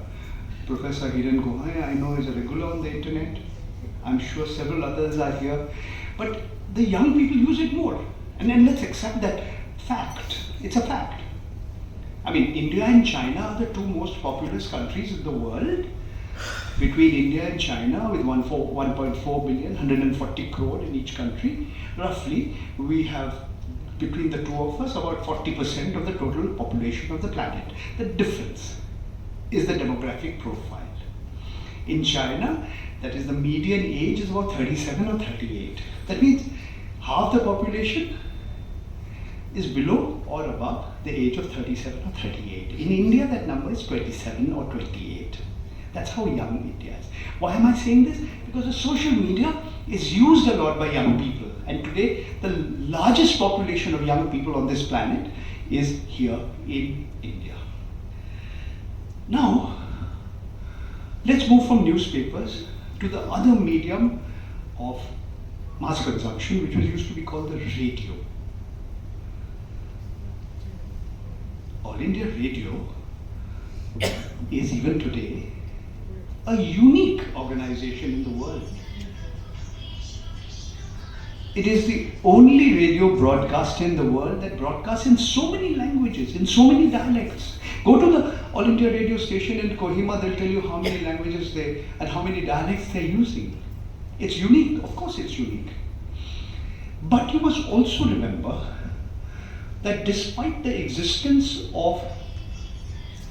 Speaker 1: Professor Hiren Gohai, I know, is a regular on the internet. I'm sure several others are here. But the young people use it more. And then let's accept that fact. It's a fact. I mean, India and China are the two most populous countries in the world. Between India and China, with 1.4 billion, 140 crore in each country, roughly, we have, between the two of us, about 40% of the total population of the planet. The difference is the demographic profile. In China, that is, the median age is about 37 or 38. That means half the population is below or above the age of 37 or 38. In India, that number is 27 or 28. That's how young India is. Why am I saying this? Because the social media is used a lot by young people. And today, the largest population of young people on this planet is here in India. Now, let's move from newspapers to the other medium of mass consumption, which was used to be called the radio. All India Radio is even today a unique organization in the world. It is the only radio broadcaster in the world that broadcasts in so many languages, in so many dialects. Go to the All India Radio station in Kohima, they'll tell you how many languages and how many dialects they're using. It's unique, of course it's unique. But you must also remember that despite the existence of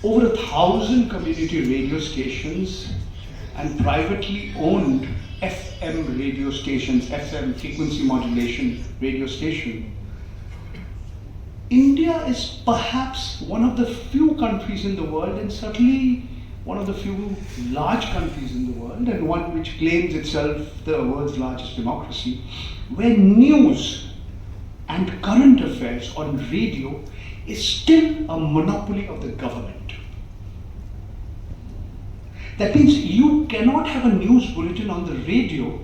Speaker 1: over 1,000 community radio stations and privately owned FM radio stations, FM frequency modulation radio station, India is perhaps one of the few countries in the world, and certainly one of the few large countries in the world, and one which claims itself the world's largest democracy, where news and current affairs on radio is still a monopoly of the government. That means you cannot have a news bulletin on the radio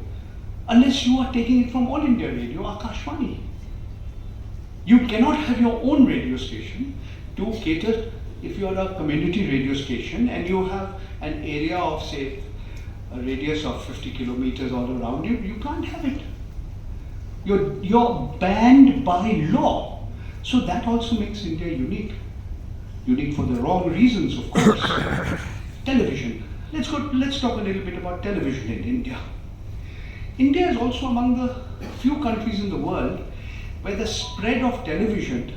Speaker 1: unless you are taking it from All India Radio, Akashvani. You cannot have your own radio station to cater, if you are a community radio station and you have an area of, say, a radius of 50 kilometers all around you, you can't have it. You're banned by law. So that also makes India unique. Unique for the wrong reasons, of course. Television. Let's talk a little bit about television in India. India is also among the few countries in the world where the spread of television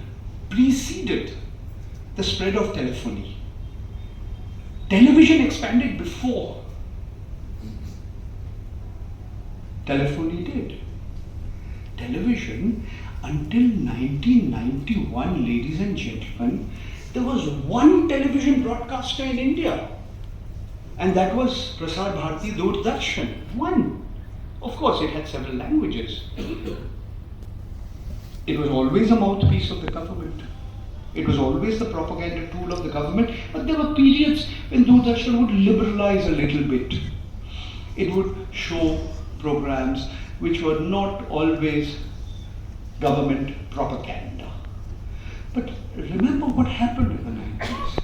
Speaker 1: preceded the spread of telephony. Television expanded before telephony did. Television, until 1991, ladies and gentlemen, there was one television broadcaster in India. And that was Prasar Bharati Doordarshan. One. Of course, it had several languages. It was always a mouthpiece of the government. It was always the propaganda tool of the government. But there were periods when Doordarshan would liberalize a little bit. It would show programs which were not always government propaganda. But remember what happened in the 90s.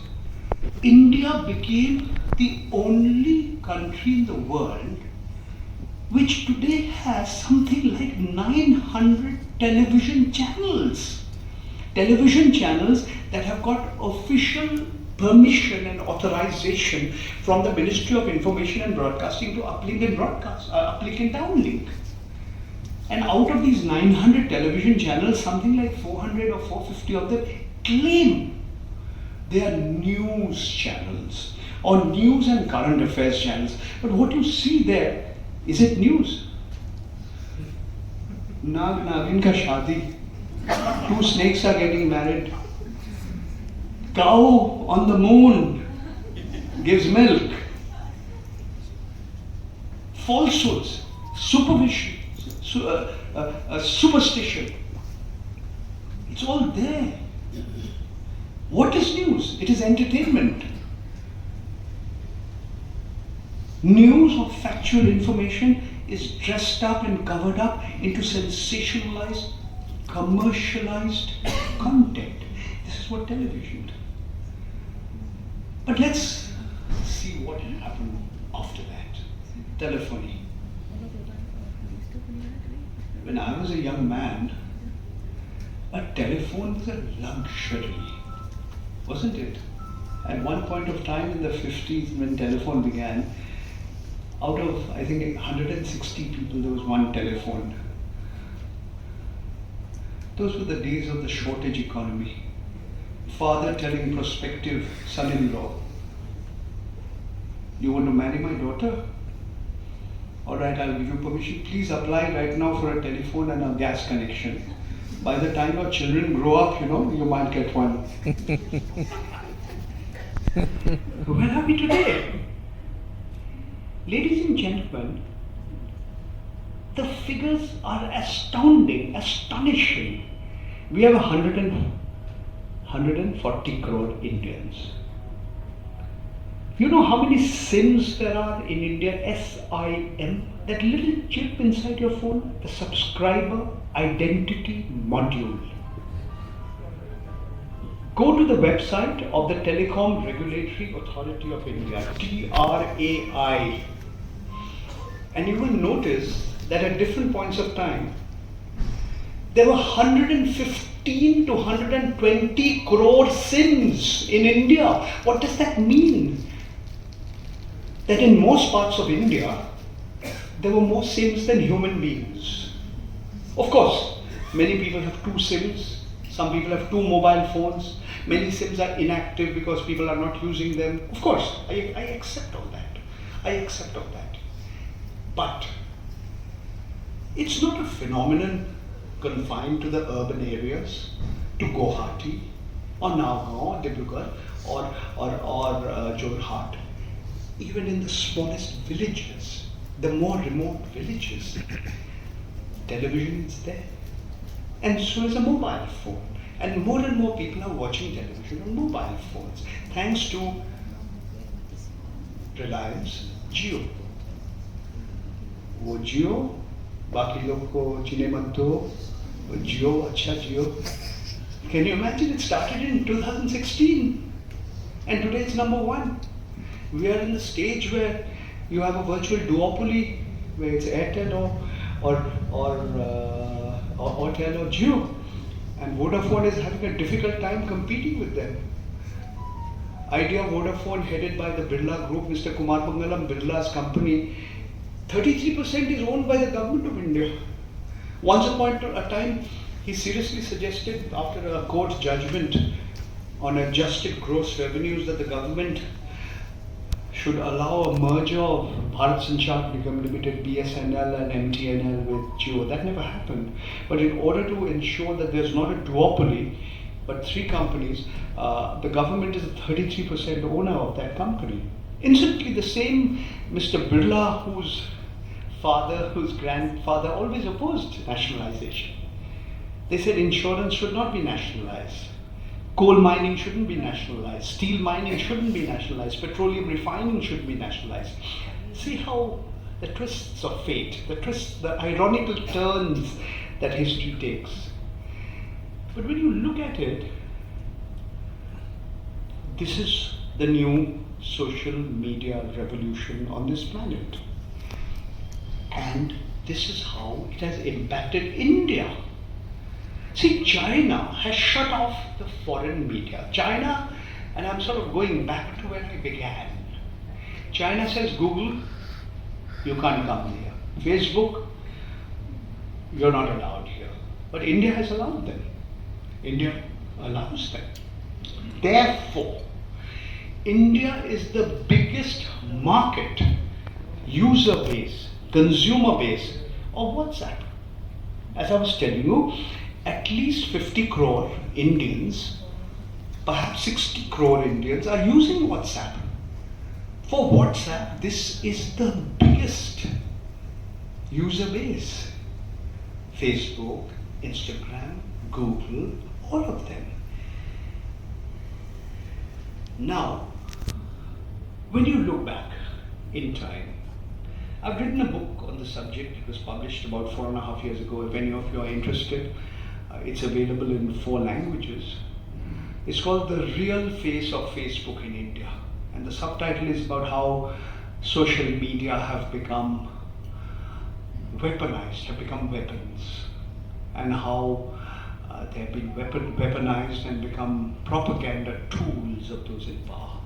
Speaker 1: India became the only country in the world which today has something like 900 television channels. Television channels that have got official permission and authorization from the Ministry of Information and Broadcasting to uplink and uplink and downlink. And out of these 900 television channels, something like 400 or 450 of them claim they are news channels or news and current affairs channels. But what you see there, is it news? Nag Nagin ka shadi. Two snakes are getting married. Cow on the moon gives milk. Falsehoods. supervision, superstition. It's all there. What is news? It is entertainment. News or factual information is dressed up and covered up into sensationalized, commercialized content. This is what television does. But let's see what happened after that. Telephony. When I was a young man, a telephone was a luxury, wasn't it? At one point of time in the 50s when telephone began, out of I think 160 people there was one telephone. Those were the days of the shortage economy. Father telling prospective son-in-law, "You want to marry my daughter? All right, I'll give you permission. Please apply right now for a telephone and a gas connection. By the time your children grow up, you might get one." Where are we today? Ladies and gentlemen, the figures are astounding, astonishing. We have 140 crore Indians. You know how many SIMs there are in India? SIM, that little chip inside your phone, the subscriber identity module. Go to the website of the Telecom Regulatory Authority of India, TRAI, and you will notice that at different points of time, there were 115 to 120 crore SIMs in India. What does that mean? That in most parts of India, there were more SIMs than human beings. Of course, many people have two SIMs, some people have two mobile phones, many SIMs are inactive because people are not using them. Of course, I accept all that. I accept all that. But it's not a phenomenon confined to the urban areas, to Guwahati, or Nagaon, or Dibrugarh, or Jorhat. Even in the smallest villages, the more remote villages, television is there. And so is a mobile phone. And more people are watching television on mobile phones, thanks to Reliance Jio. वो जियो, बाकी लोग को चिने मत दो, जियो अच्छा जियो. Can you imagine? It started in 2016 and today it's number one. We are in the stage where you have a virtual duopoly where it's Airtel or Airtel or Jio, and Vodafone is having a difficult time competing with them. Idea Vodafone, headed by the Birla Group, Mr. Kumar Mangalam Birla's company, 33% is owned by the government of India. Once upon a time, he seriously suggested, after a court judgment on adjusted gross revenues, that the government should allow a merger of Bharat Sanchar Nigam Limited, BSNL and MTNL with Jio. That never happened. But in order to ensure that there's not a duopoly, but three companies, the government is a 33% owner of that company. Instantly, the same Mr. Birla, whose grandfather always opposed nationalization. They said insurance should not be nationalized. Coal mining shouldn't be nationalized. Steel mining shouldn't be nationalized. Petroleum refining should be nationalized. See how the twists of fate, the ironical turns that history takes. But when you look at it, this is the new social media revolution on this planet. And this is how it has impacted India. See, China has shut off the foreign media. China, and I'm sort of going back to where I began. China says, Google, you can't come here. Facebook, you're not allowed here. But India has allowed them. India allows them. Therefore, India is the biggest market, user base, consumer base of WhatsApp. As I was telling you, at least 50 crore Indians, perhaps 60 crore Indians are using WhatsApp. For WhatsApp, this is the biggest user base. Facebook, Instagram, Google, all of them. Now, when you look back in time, I've written a book on the subject. It was published about 4.5 years ago. If any of you are interested, it's available in 4 languages. It's called The Real Face of Facebook in India. And the subtitle is about how social media have become weaponized, have become weapons, and how they have been weaponized and become propaganda tools of those in power.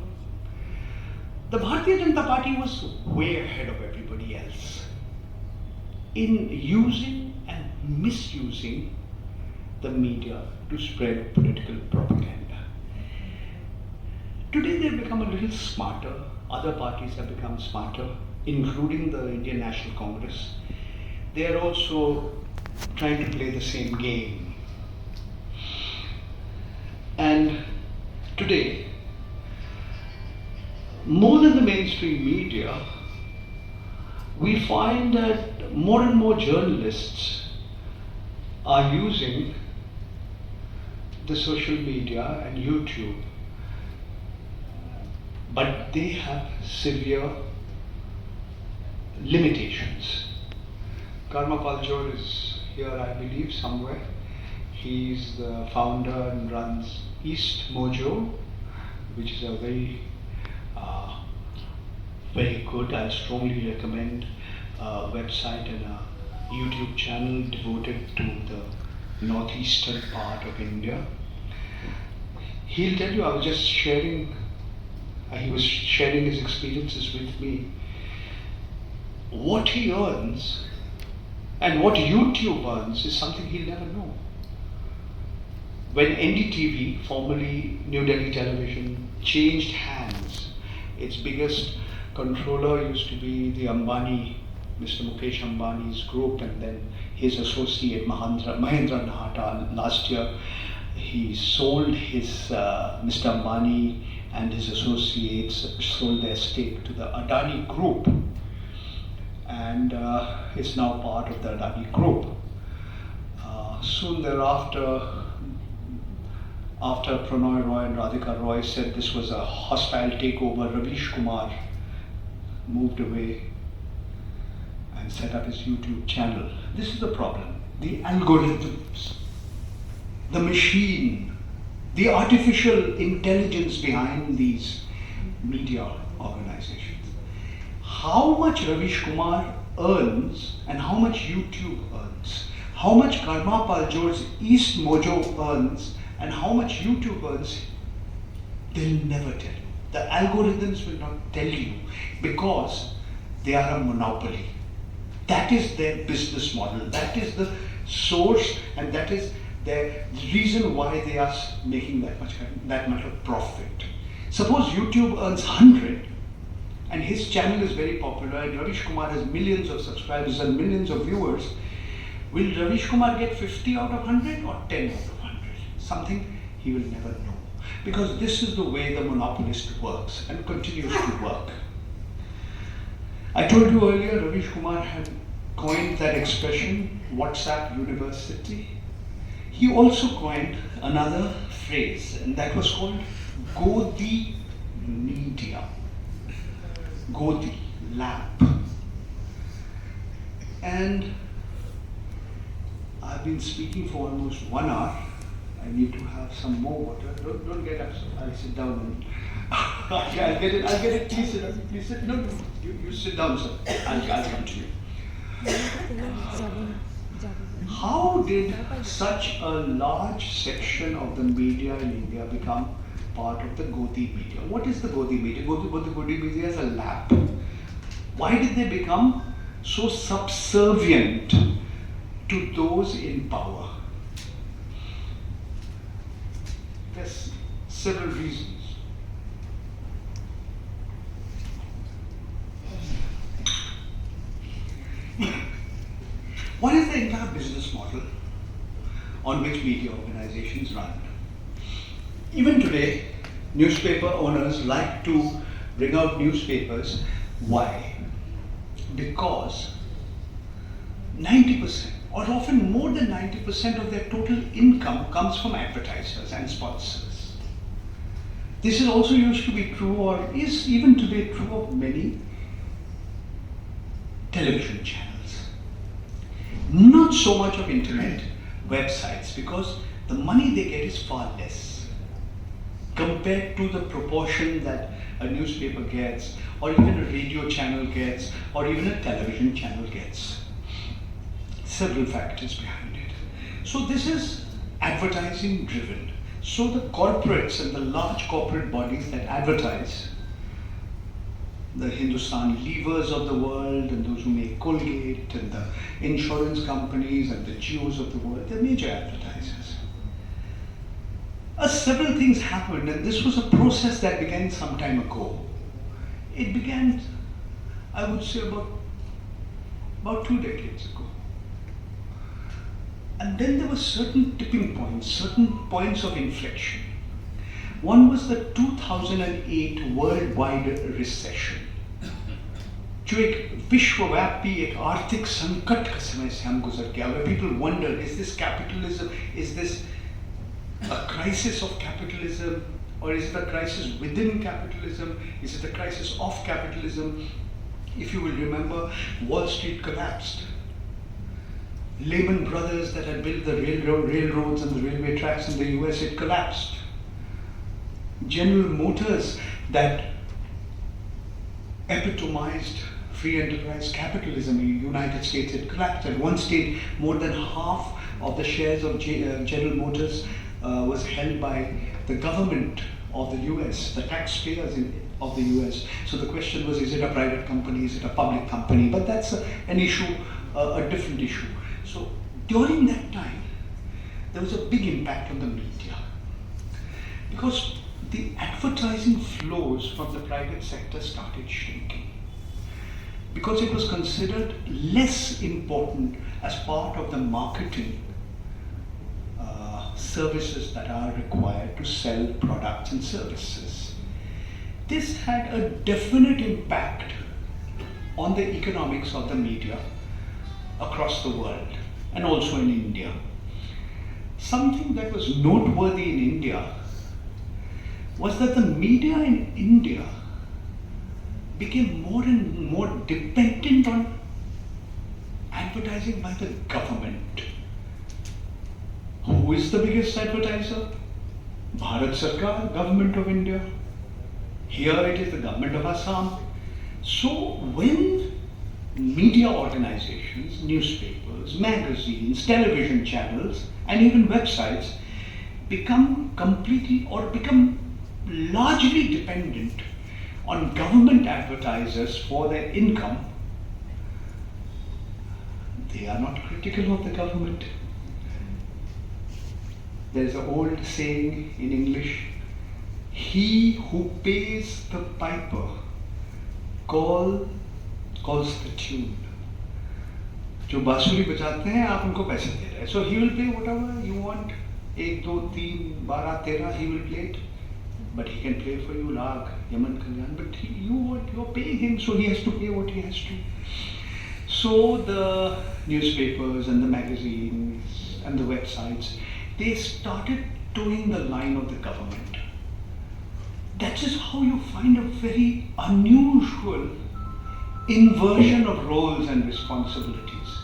Speaker 1: The Bharatiya Janata Party was way ahead of everybody else in using and misusing the media to spread political propaganda. Today they've become a little smarter. Other parties have become smarter, including the Indian National Congress. They are also trying to play the same game. And today, more than the mainstream media, we find that more and more journalists are using the social media and YouTube, but they have severe limitations. Karma Paljor is here, I believe, somewhere. He's the founder and runs East Mojo, which is a very good, I strongly recommend, website and a YouTube channel devoted to the northeastern part of India. He'll tell you, I was just sharing, he was sharing his experiences with me. What he earns and what YouTube earns is something he'll never know. When NDTV, formerly New Delhi Television, changed hands, its biggest controller used to be the Ambani, Mr. Mukesh Ambani's group, and then his associate Mahendra Nahata. Last year, he sold his Mr. Ambani and his associates sold their stake to the Adani Group, and is now part of the Adani Group. Soon thereafter, after Pranoy Roy and Radhika Roy said this was a hostile takeover, Ravish Kumar moved away and set up his YouTube channel. This is the problem. The algorithms, the machine, the artificial intelligence behind these media organizations. How much Ravish Kumar earns and how much YouTube earns, how much Karma Paljor's East Mojo earns and how much YouTube earns, they'll never tell you. The algorithms will not tell you because they are a monopoly. That is their business model. That is the source, and that is the reason why they are making that much of profit. Suppose YouTube earns 100 and his channel is very popular and Ravish Kumar has millions of subscribers and millions of viewers. Will Ravish Kumar get 50 out of 100 or 10 out of 100? Something he will never know. Because this is the way the monopolist works and continues to work. I told you earlier, Ravish Kumar had coined that expression, WhatsApp University. He also coined another phrase, and that was called Godi Media. Godi, lap. And I've been speaking for almost 1 hour. I need to have some more water. Don't get up, I'll sit down and I'll get it. Please sit down. Please sit. No, you sit down, sir. I'll come to you. How did such a large section of the media in India become part of the Godi media? What is the Godi media? The Godi media is a lap. Why did they become so subservient to those in power? There's several reasons. What is the entire business model on which media organizations run? Even today, newspaper owners like to bring out newspapers. Why? Because 90%, or often more than 90% of their total income comes from advertisers and sponsors. This is also used to be true, or is even today true, of many television channels. Not so much of internet websites, because the money they get is far less compared to the proportion that a newspaper gets, or even a radio channel gets, or even a television channel gets. Several factors behind it. So this is advertising driven. So the corporates and the large corporate bodies that advertise, the Hindustan Levers of the world, and those who make Colgate, and the insurance companies and the Geos of the world, they're major advertisers. Several things happened, and this was a process that began some time ago. It began, I would say, about 2 decades ago. And then there were certain tipping points, certain points of inflection. One was the 2008 worldwide recession, जो एक विश्वव्यापी एक आर्थिक संकट के समय से हम गुजर गया, where people wondered, is this capitalism, is this a crisis of capitalism, or is it a crisis within capitalism, is it a crisis of capitalism? If you will remember, Wall Street collapsed. Lehman Brothers, that had built the railroads and the railway tracks in the US, it collapsed. General Motors, that epitomized free enterprise capitalism in the United States, it collapsed. At one stage, more than half of the shares of General Motors was held by the government of the US, the taxpayers of the US. So the question was, is it a private company, is it a public company? But that's an issue, a different issue. So during that time, there was a big impact on the media, because the advertising flows from the private sector started shrinking, because it was considered less important as part of the marketing services that are required to sell products and services. This had a definite impact on the economics of the media across the world, and also in India. Something that was noteworthy in India was that the media in India became more and more dependent on advertising by the government. Who is the biggest advertiser? Bharat Sarkar, Government of India. Here it is the Government of Assam. So when media organizations, newspapers, magazines, television channels, and even websites become completely or become largely dependent on government advertisers for their income, they are not critical of the government. There's an old saying in English, he who pays the piper calls the tune. जो बांसुरी बजाते हैं आप उनको पैसे दे रहे हैं. So he will play whatever you want. 1, 2, 3, 12, 13, he will play it. But he can play for you Lag, Yaman Kalyan. But you're paying him, so he has to pay what he has to. So the newspapers and the magazines and the websites, they started towing the line of the government. That is how you find a very unusual inversion of roles and responsibilities.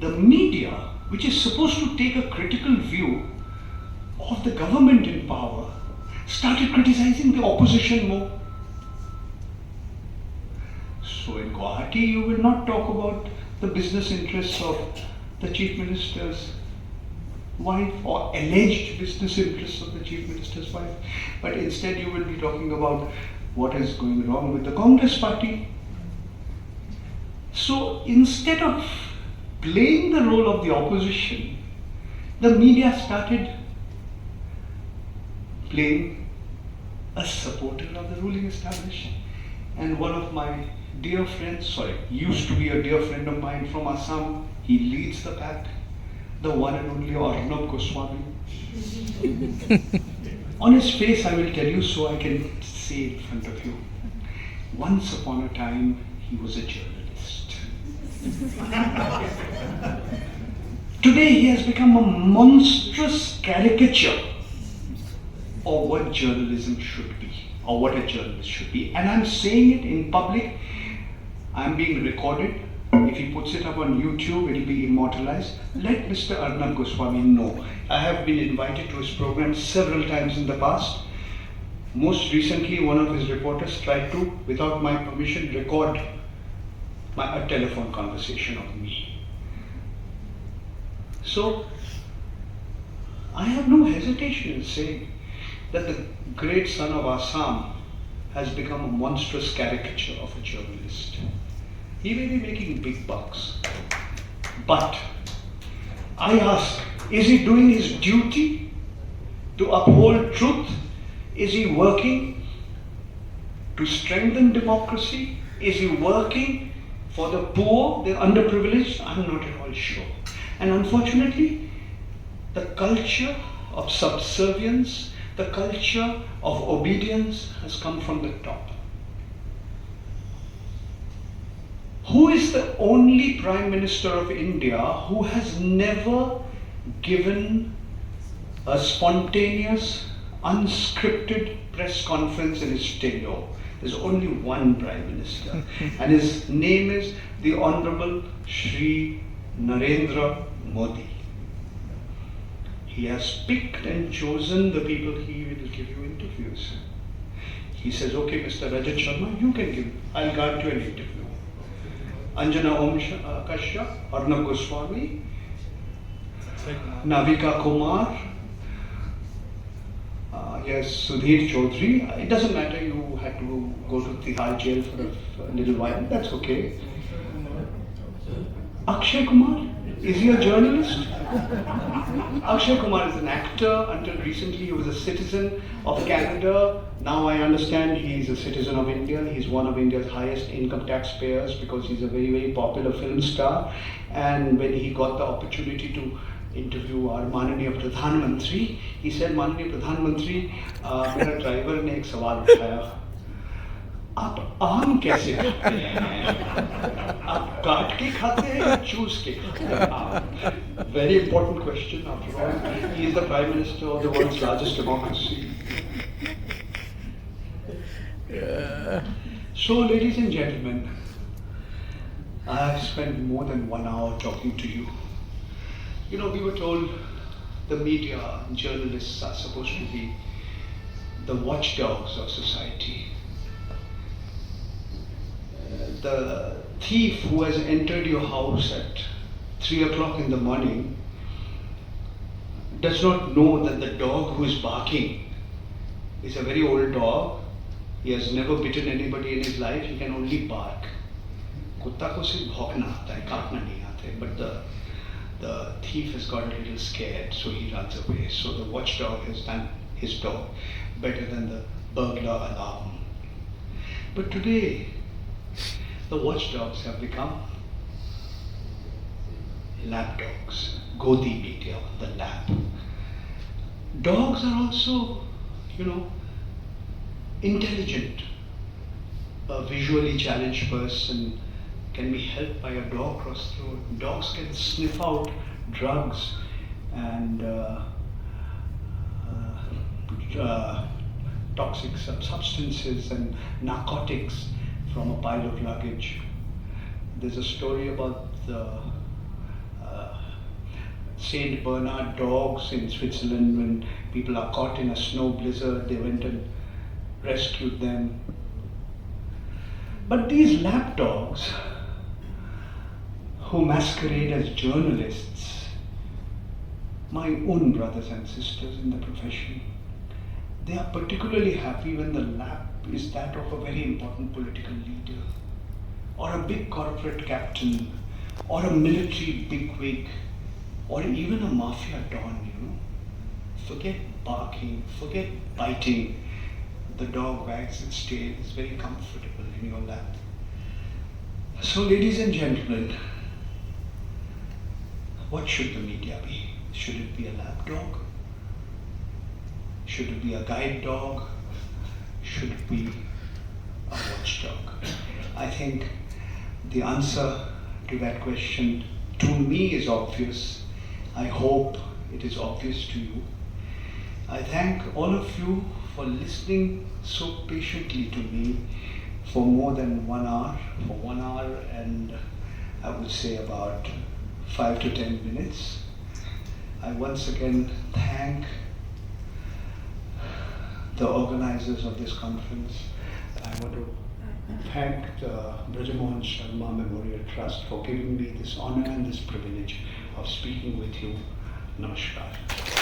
Speaker 1: The media, which is supposed to take a critical view of the government in power, started criticizing the opposition more. So in Guwahati, you will not talk about the business interests of the Chief Minister's wife or alleged business interests of the Chief Minister's wife, but instead you will be talking about what is going wrong with the Congress party. So instead of playing the role of the opposition, the media started playing a supporter of the ruling establishment. And one of my dear friends, used to be a dear friend of mine from Assam, he leads the pack, the one and only Arnab Goswami. On his face, I will tell you so I can say in front of you. Once upon a time, he was a journalist. Today he has become a monstrous caricature of what journalism should be, or what a journalist should be. And I'm saying it in public. I'm being recorded. If he puts it up on YouTube, it'll be immortalized. Let Mr. Arnab Goswami know. I have been invited to his program several times in the past. Most recently, one of his reporters tried to, without my permission, record a telephone conversation of me. So, I have no hesitation in saying that the great son of Assam has become a monstrous caricature of a journalist. He may be making big bucks, but I ask, is he doing his duty to uphold truth? Is he working to strengthen democracy? Is he working for the poor, the underprivileged? I'm not at all sure. And unfortunately, the culture of subservience, the culture of obedience has come from the top. Who is the only Prime Minister of India who has never given a spontaneous, unscripted press conference in his tenure? There's only one Prime Minister, and his name is the Honorable Shri Narendra Modi. He has picked and chosen the people he will give you interviews. He says, okay, Mr. Rajat Sharma, you can give, I'll grant you an interview. Anjana Kashyap, Arnab Goswami, Navika Kumar, yes, Sudhir Chaudhary. It doesn't matter, you had to go to Tihar jail for a little while, that's okay. Akshay Kumar, is he a journalist? Akshay Kumar is an actor. Until recently he was a citizen of Canada. Now I understand he is a citizen of India. He's one of India's highest income taxpayers because he's a very, very popular film star. And when he got the opportunity to interview our माननीय प्रधानमंत्री, he said, माननीय प्रधानमंत्री, मेरा driver ने एक सवाल उठाया, आप आम कैसे खाते हैं? आप काट के खाते हैं या चूस के खाते हैं? Very important question after all. He is the Prime Minister of the world's largest democracy. So, ladies and gentlemen, I have spent more than 1 hour talking to you. You know, we were told the media, journalists are supposed to be the watchdogs of society. The thief who has entered your house at 3 o'clock in the morning does not know that the dog who is barking is a very old dog. He has never bitten anybody in his life. He can only bark. कुत्ता को सिर्फ भौंकना आता है, काटना नहीं आता है. But the thief has got a little scared, so he runs away. So the watchdog has done his dog better than the burglar alarm. But today, the watchdogs have become lapdogs, Godi media, the lap. Dogs are also, intelligent. A visually challenged person can be helped by a dog cross throat. Dogs can sniff out drugs and toxic substances and narcotics from a pile of luggage. There's a story about the Saint Bernard dogs in Switzerland. When people are caught in a snow blizzard, they went and rescued them. But these lap dogs, who masquerade as journalists, my own brothers and sisters in the profession, they are particularly happy when the lap is that of a very important political leader, or a big corporate captain, or a military bigwig, or even a mafia don, Forget barking, forget biting. The dog wags its tail, is very comfortable in your lap. So, ladies and gentlemen, what should the media be? Should it be a lap dog? Should it be a guide dog? Should it be a watchdog? I think the answer to that question to me is obvious. I hope it is obvious to you. I thank all of you for listening so patiently to me for more than 1 hour, for 1 hour and I would say about 5 to 10 minutes. I once again thank the organizers of this conference. I want to thank the Brajamohan Sarma Memorial Trust for giving me this honor and this privilege of speaking with you. Namaskar.